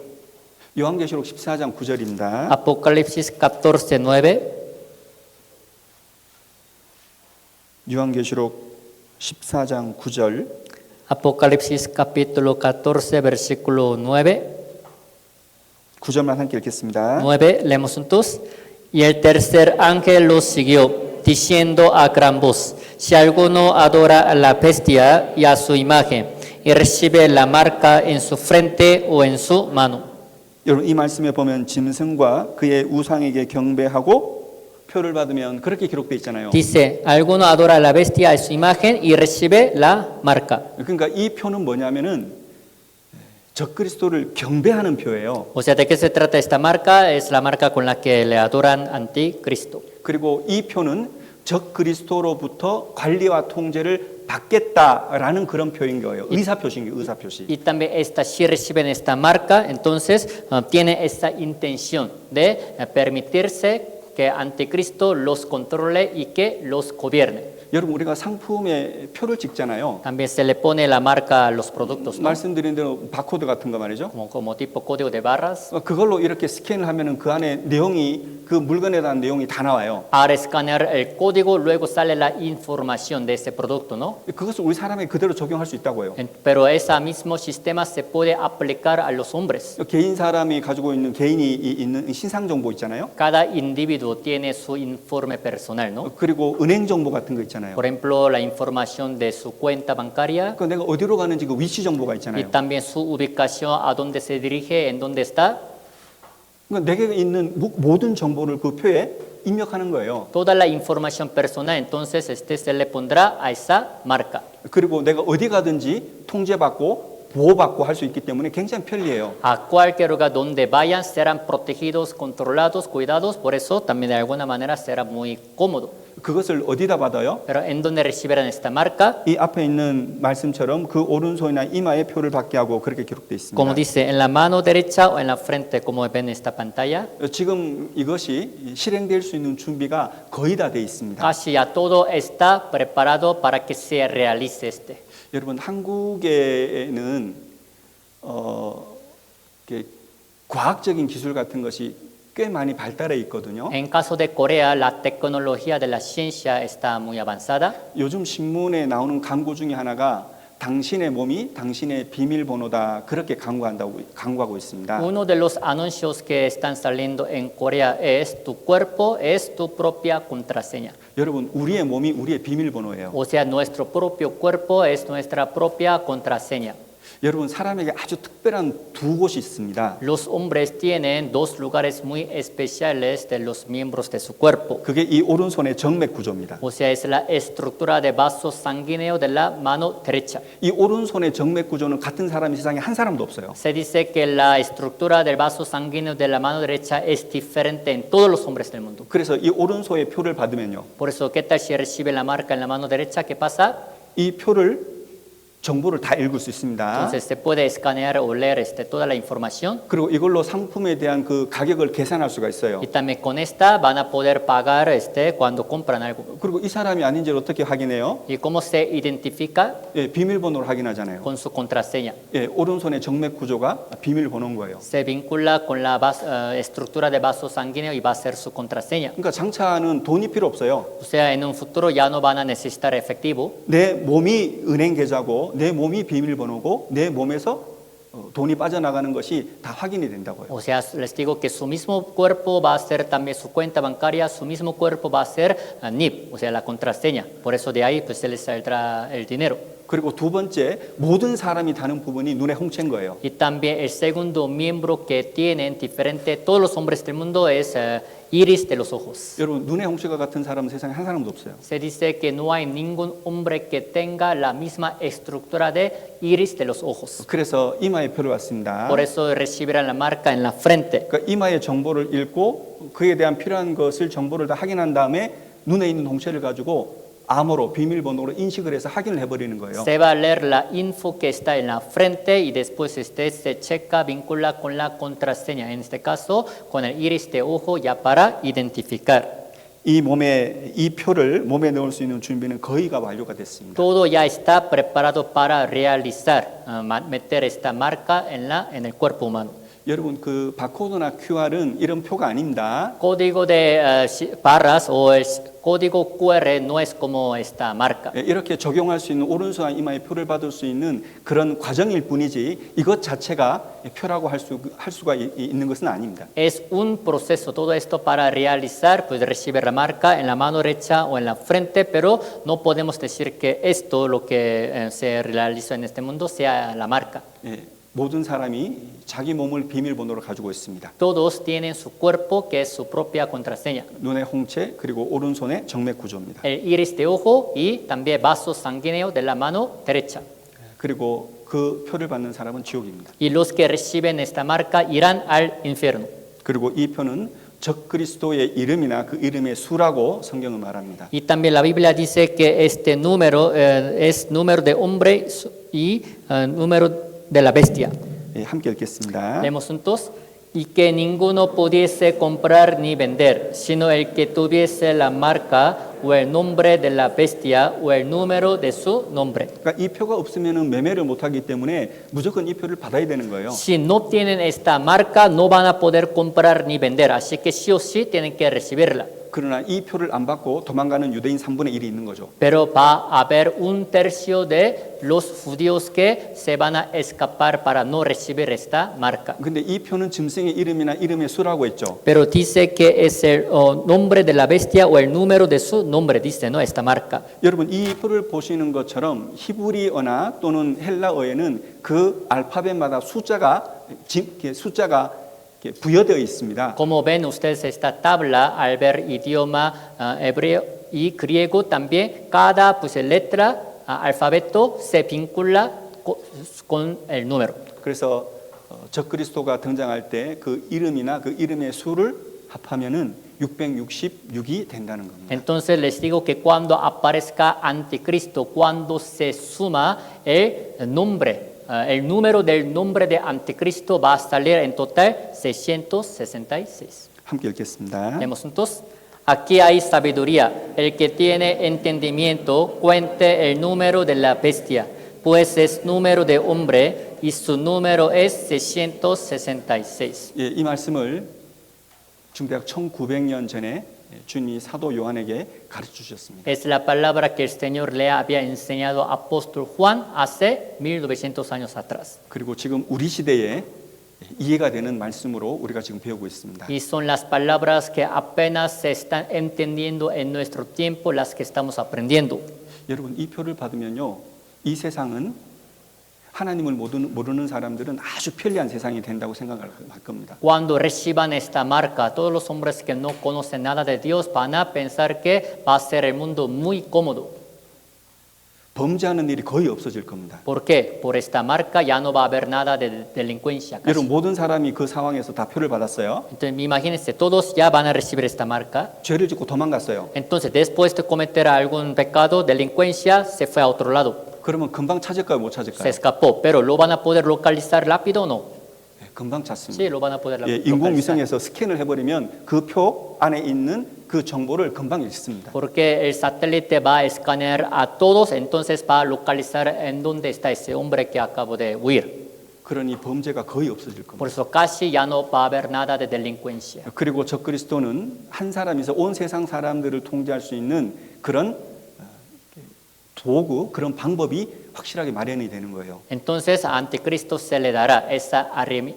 요한계시록 14장 9절입니다. Apocalipsis 14:9. 요한계시록 14장 9절 Apocalipsis capítulo 14, versículo 9. 9절만 함께 읽겠습니다. 9, leemos juntos. Y el tercer ángel los siguió, diciendo a gran voz: si alguno adora a la bestia y a su imagen, y recibe la marca en su frente o en su mano. 여러분 이 말씀에 보면 짐승과 그의 우상에게 경배하고 표를 받으면 그렇게 기록되어 있잖아요. Dice, alguno adora a la bestia y a su imagen y recibe la marca. 그러니까 이 표는 뭐냐면은 적그리스도를 경배하는 표예요. O sea, ¿de qué se trata esta marca? Es la marca con la que le adoran Anticristo. 그리고 이 표는 적그리스도로부터 관리와 통제를 받겠다라는 그런 표인 거예요. 의사표시인 거예요. 의사표시. Y también si reciben esta marca, entonces tiene esta intención de permitirse que Anticristo los controle y que los gobierne. 여러분 우리가 상품에 표를 찍잖아요. También se le pone la marca a los productos, ¿no? 말씀드린 대로 바코드 같은 거 말이죠. Como tipo código de barras. 그걸로 이렇게 스캔을 하면은 그 안에 내용이 그 물건에 대한 내용이 다 나와요. Al escanear el código, luego sale la información de ese producto, ¿no? 그것을 우리 사람에 그대로 적용할 수 있다고 해요. Pero ese mismo sistema se puede aplicar a los hombres. 개인 사람이 가지고 있는 개인이 있는 신상 정보 있잖아요. Cada individuo tiene su informe personal, ¿no? 그리고 은행 정보 같은 거 있잖아요. Por ejemplo, la información de su cuenta bancaria 그 내가 어디로 가는지 그 위치 정보가 y 있잖아요. también su ubicación, a dónde se dirige, en dónde está. 그러니까 내게 있는 모든 정보를 그 표에 입력하는 거예요. Toda la información personal, entonces se le pondrá a esa marca. 그리고 내가 어디 가든지 통제받고 보호받고 할 수 있기 때문에 굉장히 편리해요. A cualquier lugar donde vayan serán protegidos, controlados, cuidados, por eso también de alguna manera será muy cómodo. 그것을 어디다 받아요? Pero ¿en dónde recibirán esta marca? 이 앞에 있는 말씀처럼 그 오른손이나 이마에 표를 받게 하고 그렇게 기록되어 있습니다. Como dice, en la mano derecha o en la frente, como ven en esta pantalla. 지금 이것이 실행될 수 있는 준비가 거의 다 되어 있습니다. Casi ya todo está preparado para que se realice este. 여러분 한국에는 이렇게 과학적인 기술 같은 것이 꽤 많이 발달해 있거든요. En caso de Corea, la tecnología de la ciencia está muy avanzada. 요즘 신문에 나오는 광고 중에 하나가 당신의 몸이 당신의 비밀번호다 그렇게 광고하고 있습니다. Uno de los anuncios que están saliendo en Corea es tu cuerpo es tu propia contraseña. 여러분 우리의 몸이 우리의 비밀번호예요. O sea, nuestro propio cuerpo es nuestra propia contraseña. 여러분 사람에게 아주 특별한 두 곳이 있습니다. Los hombres tienen dos lugares muy especiales de los miembros de su cuerpo. 그게 이 오른손의 정맥 구조입니다. O sea, es la estructura de vaso sanguíneo de la mano derecha. 이 오른손의 정맥 구조는 같은 사람이 세상에 한 사람도 없어요. Se dice que la estructura del vaso sanguíneo de la mano derecha es diferente en todos los hombres del mundo. 그래서 이 오른손의 표를 받으면요. Por eso, ¿qué tal si recibe la marca en la mano derecha? ¿Qué pasa? 이 표를 정보를 다 읽을 수 있습니다. Entonces se puede escanear o leer toda la información. 그리고 이걸로 상품에 대한 그 가격을 계산할 수가 있어요. Y también con esta van a poder pagar cuando compran algo. 그리고 이 사람이 아닌지를 어떻게 확인해요? ¿Y cómo se identifica? 예, 비밀번호를 확인하잖아요. Con su contraseña. 예, 오른손의 정맥 구조가 비밀번호인 거예요. Se vincula con la estructura de vaso sanguíneo y va a ser su contraseña. 그러니까 장차는 돈이 필요 없어요. O sea, en un futuro ya no van a necesitar efectivo. 내 몸이 은행 계좌고 내 몸이 비밀번호고 내 몸에서 돈이 빠져나가는 것이 다 확인이 된다고요. O sea, les digo que su mismo cuerpo va a ser también su cuenta bancaria, su mismo cuerpo va a ser NIP, o sea, la contraseña. Por eso de ahí pues se les saldrá el dinero. 그리고 두 번째, 모든 사람이 다는 부분이 눈의 홍채인 거예요. Y también el segundo miembro que tienen diferente todos los hombres del mundo es iris de los ojos. 여러분, 눈의 홍채가 같은 사람은 세상에 한 사람도 없어요. Se dice que no hay ningún hombre que tenga la misma estructura de iris de los ojos. 그래서 이마에 표를 받습니다. Por eso recibirán la marca en la frente. 그러니까 이마의 정보를 읽고 그에 대한 필요한 것을 정보를 다 확인한 다음에 눈에 있는 홍채를 가지고 암호로 비밀번호로 인식을 해서 확인을 해버리는 거예요. Se va a leer la info que está en la frente y después se checa, vincula con la contraseña, en este caso con el iris de ojo ya para identificar. 이 몸에 이 표를 몸에 넣을 수 있는 준비는 거의가 완료가 됐습니다. Todo ya está preparado para realizar, meter esta marca en el cuerpo humano. 여러분 그 바코드나 QR은 이런 표가 아닙니다. Código de barras o el código QR no es como esta marca. 이렇게 적용할 수 있는 오른손과 이마에 표를 받을 수 있는 그런 과정일 뿐이지 이것 자체가 표라고 할 수가 있는 것은 아닙니다. Es un proceso, todo esto para realizar, pues recibir la marca en la mano derecha o en la frente, pero no podemos decir que esto, lo que se realizó en este mundo, sea la marca. 모든 사람이 자기 몸을 비밀번호로 가지고 있습니다. Todos tienen su cuerpo que es su propia contraseña. 눈의 홍채 그리고 오른손의 정맥 구조입니다. El iris de ojo y también vaso sanguíneo de la mano derecha. 그리고 그 표를 받는 사람은 지옥입니다. Y los que reciben esta marca irán al infierno. 그리고 이 표는 적그리스도의 이름이나 그 이름의 수라고 성경은 말합니다. Y también la Biblia dice que este número es número de hombre y número de la bestia. 함께 읽겠습니다. Leemos juntos. Y que ninguno pudiese comprar ni vender, sino el que tuviese la marca o el nombre de la bestia o el número de su nombre. 그러니까 이 표가 없으면은 매매를 못 하기 때문에 무조건 이 표를 받아야 되는 거예요. Si no tienen esta marca, no van a poder comprar ni vender, así que sí o sí tienen que recibirla. 그러나 이 표를 안 받고 도망가는 유대인 3분의 1이 있는 거죠. Pero va a haber un tercio de los judíos que se van a escapar para no recibir esta marca. 근데 이 표는 짐승의 이름이나 이름의 수라고 했죠. Pero dice que es el nombre de la bestia o el número de su nombre, dice, ¿no? Esta marca. 여러분 이 표를 보시는 것처럼 히브리어나 또는 헬라어에는 그 알파벳마다 숫자가 부여되어 있습니다. Como ven ustedes esta tabla al ver idioma hebreo y griego también, cada pues, letra, alfabeto se vincula con el número. 그래서 적그리스도가 등장할 때 그 이름이나 그 이름의 수를 합하면은 666이 된다는 겁니다. Entonces les digo que cuando aparezca anticristo, cuando se suma el nombre, el número del nombre de anticristo va a salir en total 666. 함께 읽겠습니다. Leemos juntos. Aquí hay sabiduría. El que tiene entendimiento cuente el número de la bestia, pues es número de hombre y su número es 666. 예, 이 말씀을 중대약 1900년 전에 주님이 사도 요한에게 가르쳐 주셨습니다. Es la palabra que el Señor le había enseñado a apóstol Juan hace 1900 años atrás. 그리고 지금 우리 시대에 이해가 되는 말씀으로 우리가 지금 배우고 있습니다. Y son las palabras que apenas se están entendiendo en nuestro tiempo, las que estamos aprendiendo. 여러분 이 표를 받으면요, 이 세상은 하나님을 모르는 사람들은 아주 편리한 세상이 된다고 생각할 겁니다. Cuando reciban esta marca, todos los hombres que no conocen nada de Dios van a pensar que va a ser el mundo muy cómodo. 범죄하는 일이 거의 없어질 겁니다. ¿Por qué? Por esta marca ya no va a haber nada de delincuencia. casi. 여러분 모든 사람이 그 상황에서 다 표를 받았어요. Entonces imagínense, todos ya van a recibir esta marca. 죄를 짓고 도망갔어요. Entonces después de cometer algún pecado, delincuencia, se fue a otro lado. 그러면 금방 찾을까요, 못 Se 찾을까요? escapó, pero ¿lo van a poder localizar rápido o no? 예, 금방 찾습니다. Sí, lo van a poder 예, localizar. 인공위성에서 스캔을 해버리면 그 표 안에 있는 그 정보를 금방 읽습니다. Porque el satélite va a escanear a todos, entonces va a localizar en dónde está ese hombre que acabo de huir. 그러니 범죄가 거의 없어질 겁니다. Por eso casi ya no va a haber nada de delincuencia. 그리고 적그리스도는 한 사람이서 온 세상 사람들을 통제할 수 있는 그런 도구, 그런 방법이 확실하게 마련이 되는 거예요. Entonces a Anticristo se le dará esa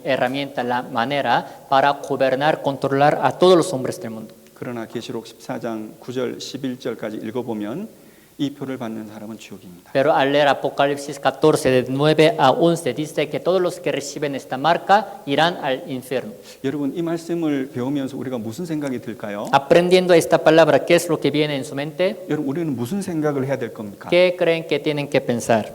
herramienta, la manera para gobernar, controlar a todos los hombres del mundo. 그러나 계시록 14장 9절 11절까지 읽어보면 이 표를 받는 사람은 지옥입니다. Pero al leer Apocalipsis 14, de 9 a 11, dice que todos los que reciben esta marca irán al infierno. 여러분 이 말씀을 배우면서 우리가 무슨 생각이 들까요? Aprendiendo esta palabra, ¿qué es lo que viene en su mente? 여러분 우리는 무슨 생각을 해야 될 겁니까? ¿Qué creen que tienen que pensar?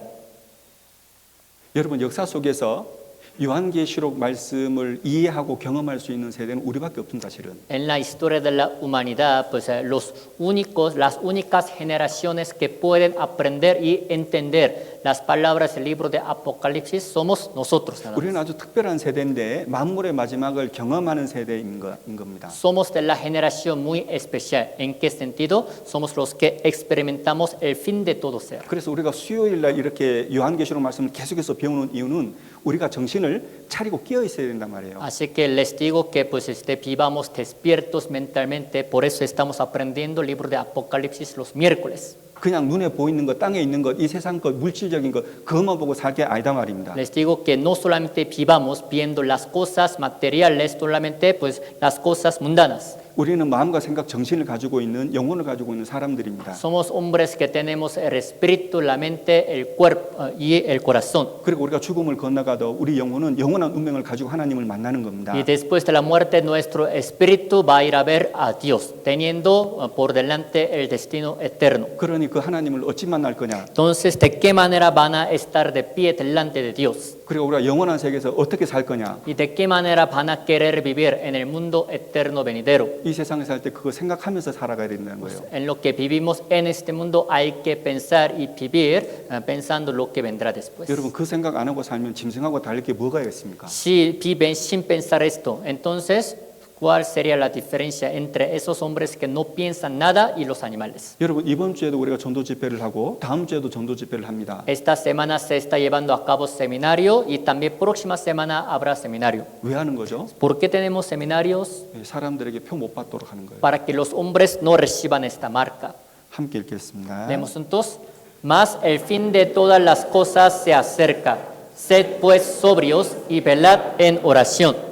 여러분 역사 속에서 요한계시록 말씀을 이해하고 경험할 수 있는 세대는 우리밖에 없습니다, 사실은. En la historia de la humanidad, pues las únicas generaciones que pueden aprender y entender las palabras del libro de Apocalipsis somos nosotros. Nada más. 우리는 아주 특별한 세대인데 만물의 마지막을 경험하는 세대인 겁니다. Somos de la generación muy especial. ¿En qué sentido? Somos los que experimentamos el fin de todo ser. 그래서 우리가 수요일 날 이렇게 요한계시록 말씀을 계속해서 배우는 이유는 우리가 정신을 차리고 깨어 있어야 된단 말이에요. Así que les digo que pues vivamos despiertos mentalmente, por eso estamos aprendiendo el libro de Apocalipsis los miércoles. 그냥 눈에 보이는 것, 땅에 있는 것, 이 세상 것, 물질적인 것, 그것만 보고 살 게 아니다 말입니다. Les digo que no solamente vivamos viendo las cosas materiales, solamente pues las cosas mundanas. 우리는 마음과 생각, 정신을 가지고 있는 영혼을 가지고 있는 사람들입니다. Somos hombres que tenemos el espíritu, la mente, el cuerpo y el corazón. 그리고 우리가 죽음을 건너가도 우리 영혼은 영원한 운명을 가지고 하나님을 만나는 겁니다. Y después de la muerte, nuestro espíritu va a ir a ver a Dios, teniendo por delante el destino eterno. 그러니 그 하나님을 어찌 만날 거냐? Entonces, ¿de qué manera van a estar de pie delante de Dios? 그리고 우리가 영원한 세계에서 어떻게 살 거냐? ¿Y de qué manera van a querer vivir en el mundo eterno venidero? 이 세상에 살 때 그거 생각하면서 살아가야 된다는 거예요. En lo que vivimos en este mundo hay que pensar y vivir pensando lo que vendrá después. 여러분 그 생각 안 하고 살면 짐승하고 다를 게 뭐가 있습니까? Si viven sin pensar esto, entonces, ¿cuál sería la diferencia entre esos hombres que no piensan nada y los animales? 여러분 이번 주에도 우리가 전도 집회를 하고 다음 주에도 전도 집회를 합니다. Esta semana se está llevando a cabo seminario y también próxima semana habrá seminario. 왜 하는 거죠? ¿Por qué tenemos seminarios? 사람들에게 표 못 받도록 하는 거예요. Para que los hombres no reciban esta marca. 함께 읽겠습니다. Leemos juntos. Mas el fin de todas las cosas se acerca. Sed pues sobrios y velad en oración.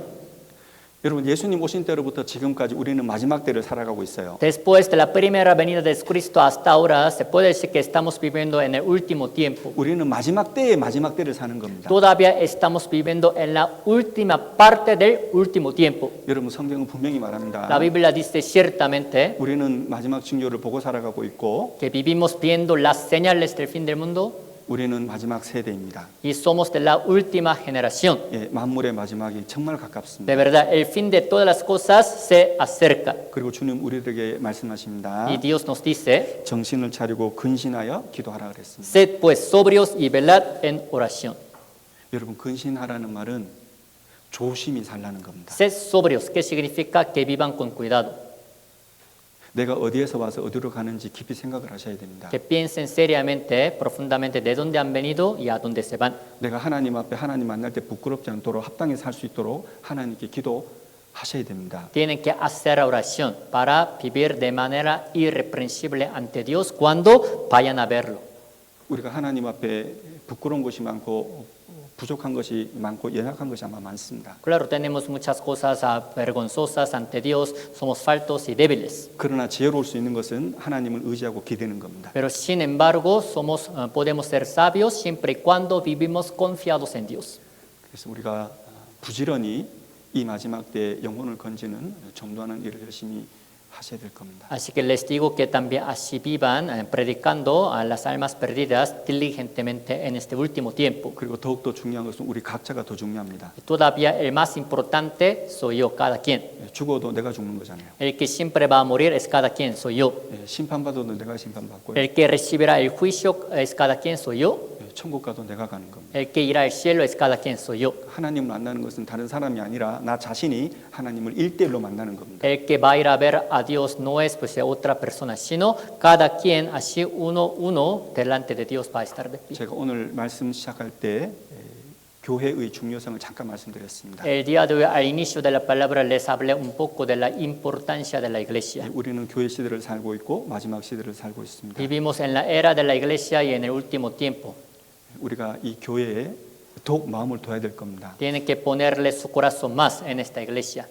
여러분 예수님 오신 때로부터 지금까지 우리는 마지막 때를 살아가고 있어요. Después de la primera venida de Cristo hasta ahora, se puede decir que estamos viviendo en el último tiempo. 우리는 마지막 때의 마지막 때를 사는 겁니다. Todavía estamos viviendo en la última parte del último tiempo. 여러분 성경은 분명히 말합니다. La Biblia dice ciertamente 우리는 마지막 징조를 보고 살아가고 있고 que vivimos viendo las señales del fin del mundo. 우리는 마지막 세대입니다. y somos de la última generación. 예, 만물의 마지막이 정말 De 가깝습니다. verdad, el fin de todas las cosas se acerca. 그리고 주님 우리에게 말씀하십니다. Y Dios nos dice, 정신을 차리고 근신하여 기도하라 그랬습니다. sed pues sobrios y velad en oración. 여러분 근신하라는 말은 조심히 살라는 겁니다. Sed sobrios, que significa que vivan con cuidado, 내가 어디에서 와서 어디로 가는지 깊이 생각을 하셔야 됩니다. que piensen seriamente, profundamente de dónde han venido y a dónde se van. 내가 하나님 앞에 하나님 만날 때 부끄럽지 않도록 합당히 살 수 있도록 하나님께 기도하셔야 됩니다. Tienen que hacer oración para vivir de manera irreprensible ante Dios cuando vayan a verlo. 우리가 하나님 앞에 부끄러운 것이 많고 부족한 것이 많고 연약한 것이 아마 많습니다. Claro, tenemos muchas cosas vergonzosas ante Dios, somos faltos y débiles. 그러나 지혜로울 수 있는 것은 하나님을 의지하고 기대는 겁니다. Pero sin embargo, podemos ser sabios siempre y cuando vivimos confiados en Dios. 그래서 우리가 부지런히 이 마지막 때 영혼을 건지는 전도하는 일을 열심히 하셔야 될 겁니다. Así que les digo que también así vivan predicando a las almas perdidas diligentemente en este último tiempo. 그리고 더욱더 중요한 것은 우리 각자가 더 중요합니다. Y todavía el más importante soy yo, cada quien. 죽어도 내가 죽는 거잖아요. El que siempre va a morir es cada quien, soy yo. 심판받아도 내가 심판받고요. El que recibirá el juicio es cada quien, soy yo. 천국 가도 내가 가는 겁니다. El que irá al cielo es cada quien, soy yo. 하나님을 만나는 것은 다른 사람이 아니라 나 자신이 하나님을 1대1로 만나는 겁니다. El que va a ir a ver a Dios no es pues otra persona, sino cada quien así uno delante de Dios va a estar de pie. 제가 오늘 말씀 시작할 때 교회의 중요성을 잠깐 말씀드렸습니다. El día de hoy, al inicio de la palabra, les hablé un poco de la importancia de la iglesia. 우리는 교회 시대를 살고 있고 마지막 시대를 살고 있습니다. Vivimos en la era de la iglesia y en el último tiempo. 우리가 이 교회에 더욱 마음을 둬야 될 겁니다. Tienen que ponerle su corazón más en esta iglesia.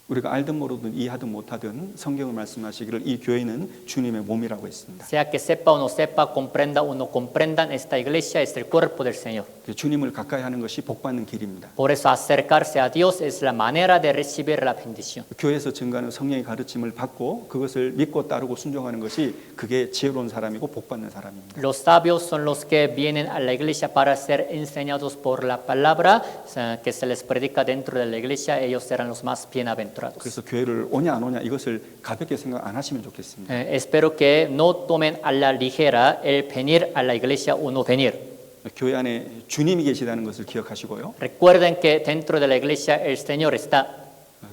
우리가 알든 모르든 이해하든 못하든 성경을 말씀하시기를 이 교회는 주님의 몸이라고 했습니다. Sea que sepa o no sepa, comprenda o no comprendan, esta iglesia es el cuerpo del Señor. 주님을 가까이 하는 것이 복받는 길입니다. Por eso acercarse a Dios es la manera de recibir la bendición. 교회에서 증거하는 성령의 가르침을 받고 그것을 믿고 따르고 순종하는 것이 그게 지혜로운 사람이고 복받는 사람입니다. Los sabios son los que vienen a la iglesia para ser enseñados por la palabra que se les predica dentro de la iglesia. Ellos serán los más bienaventurados. 그래서 교회를 오냐 안 오냐 이것을 가볍게 생각 안 하시면 좋겠습니다. Espero que no tomen a la ligera el venir a la iglesia o no venir. 교회 안에 주님이 계시다는 것을 기억하시고요. Recuerden que dentro de la iglesia el Señor está.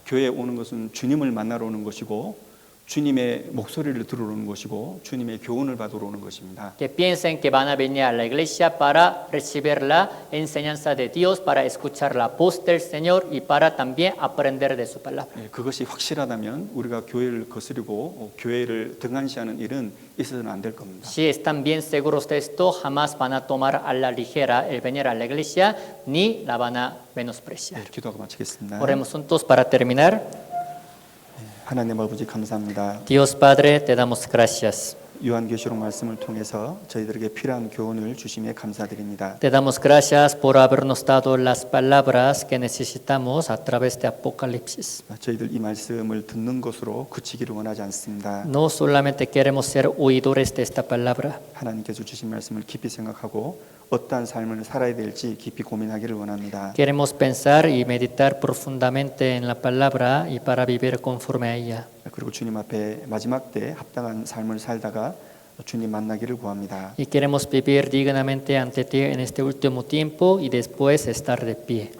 교회에 오는 것은 주님을 만나러 오는 것이고 주님의 목소리를 들으러 오는 것이고 주님의 교훈을 받으러 오는 것입니다. Que piensen que van a venir a la iglesia para recibir la enseñanza de Dios, para escuchar la voz del Señor y para también aprender de su palabra. 그것이 확실하다면 우리가 교회를 거스르고 교회를 등한시하는 일은 있어서는 안 될 겁니다. Si están bien seguros de esto, jamás van a tomar a la ligera el venir a la iglesia ni la van a menospreciar. 기도하고 마치겠습니다. Oremos juntos para terminar. 하나님 아버지 감사합니다. Dios Padre, te damos gracias. 요한계시록 말씀을 통해서 저희들에게 필요한 교훈을 주심에 감사드립니다. Te damos gracias por habernos dado las palabras que necesitamos a través de Apocalipsis. 저희들 이 말씀을 듣는 것으로 그치기를 원하지 않습니다. No solamente queremos ser oidores de esta palabra, 하나님께서 주신 말씀을 깊이 생각하고 어떠한 삶을 살아야 될지 깊이 고민하기를 원합니다. queremos pensar y meditar profundamente en la palabra y para vivir conforme a ella. 그리고 주님 앞에 마지막 때 합당한 삶을 살다가 주님 만나기를 구합니다. Y queremos vivir dignamente ante ti en este último tiempo y después estar de pie.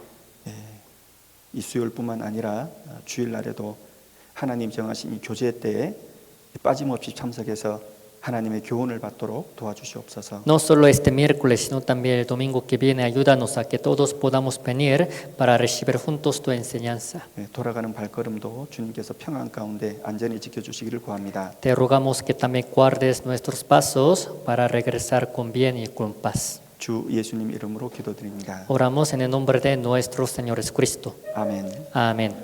이 수요일뿐만 아니라 주일날에도 하나님 정하신 이 교제 때에 빠짐없이 참석해서 하나님의 교훈을 받도록 도와주시옵소서. No solo este miércoles, sino también el domingo que viene, ayúdanos a que todos podamos venir para recibir juntos tu enseñanza. 돌아가는 발걸음도 주님께서 평안 가운데 안전히 지켜주시기를 구합니다. Te rogamos que también guardes nuestros pasos para regresar con bien y con paz. 주 예수님 이름으로 기도드립니다. Oramos en el nombre de nuestro Señor Jesucristo. 아멘. Amén.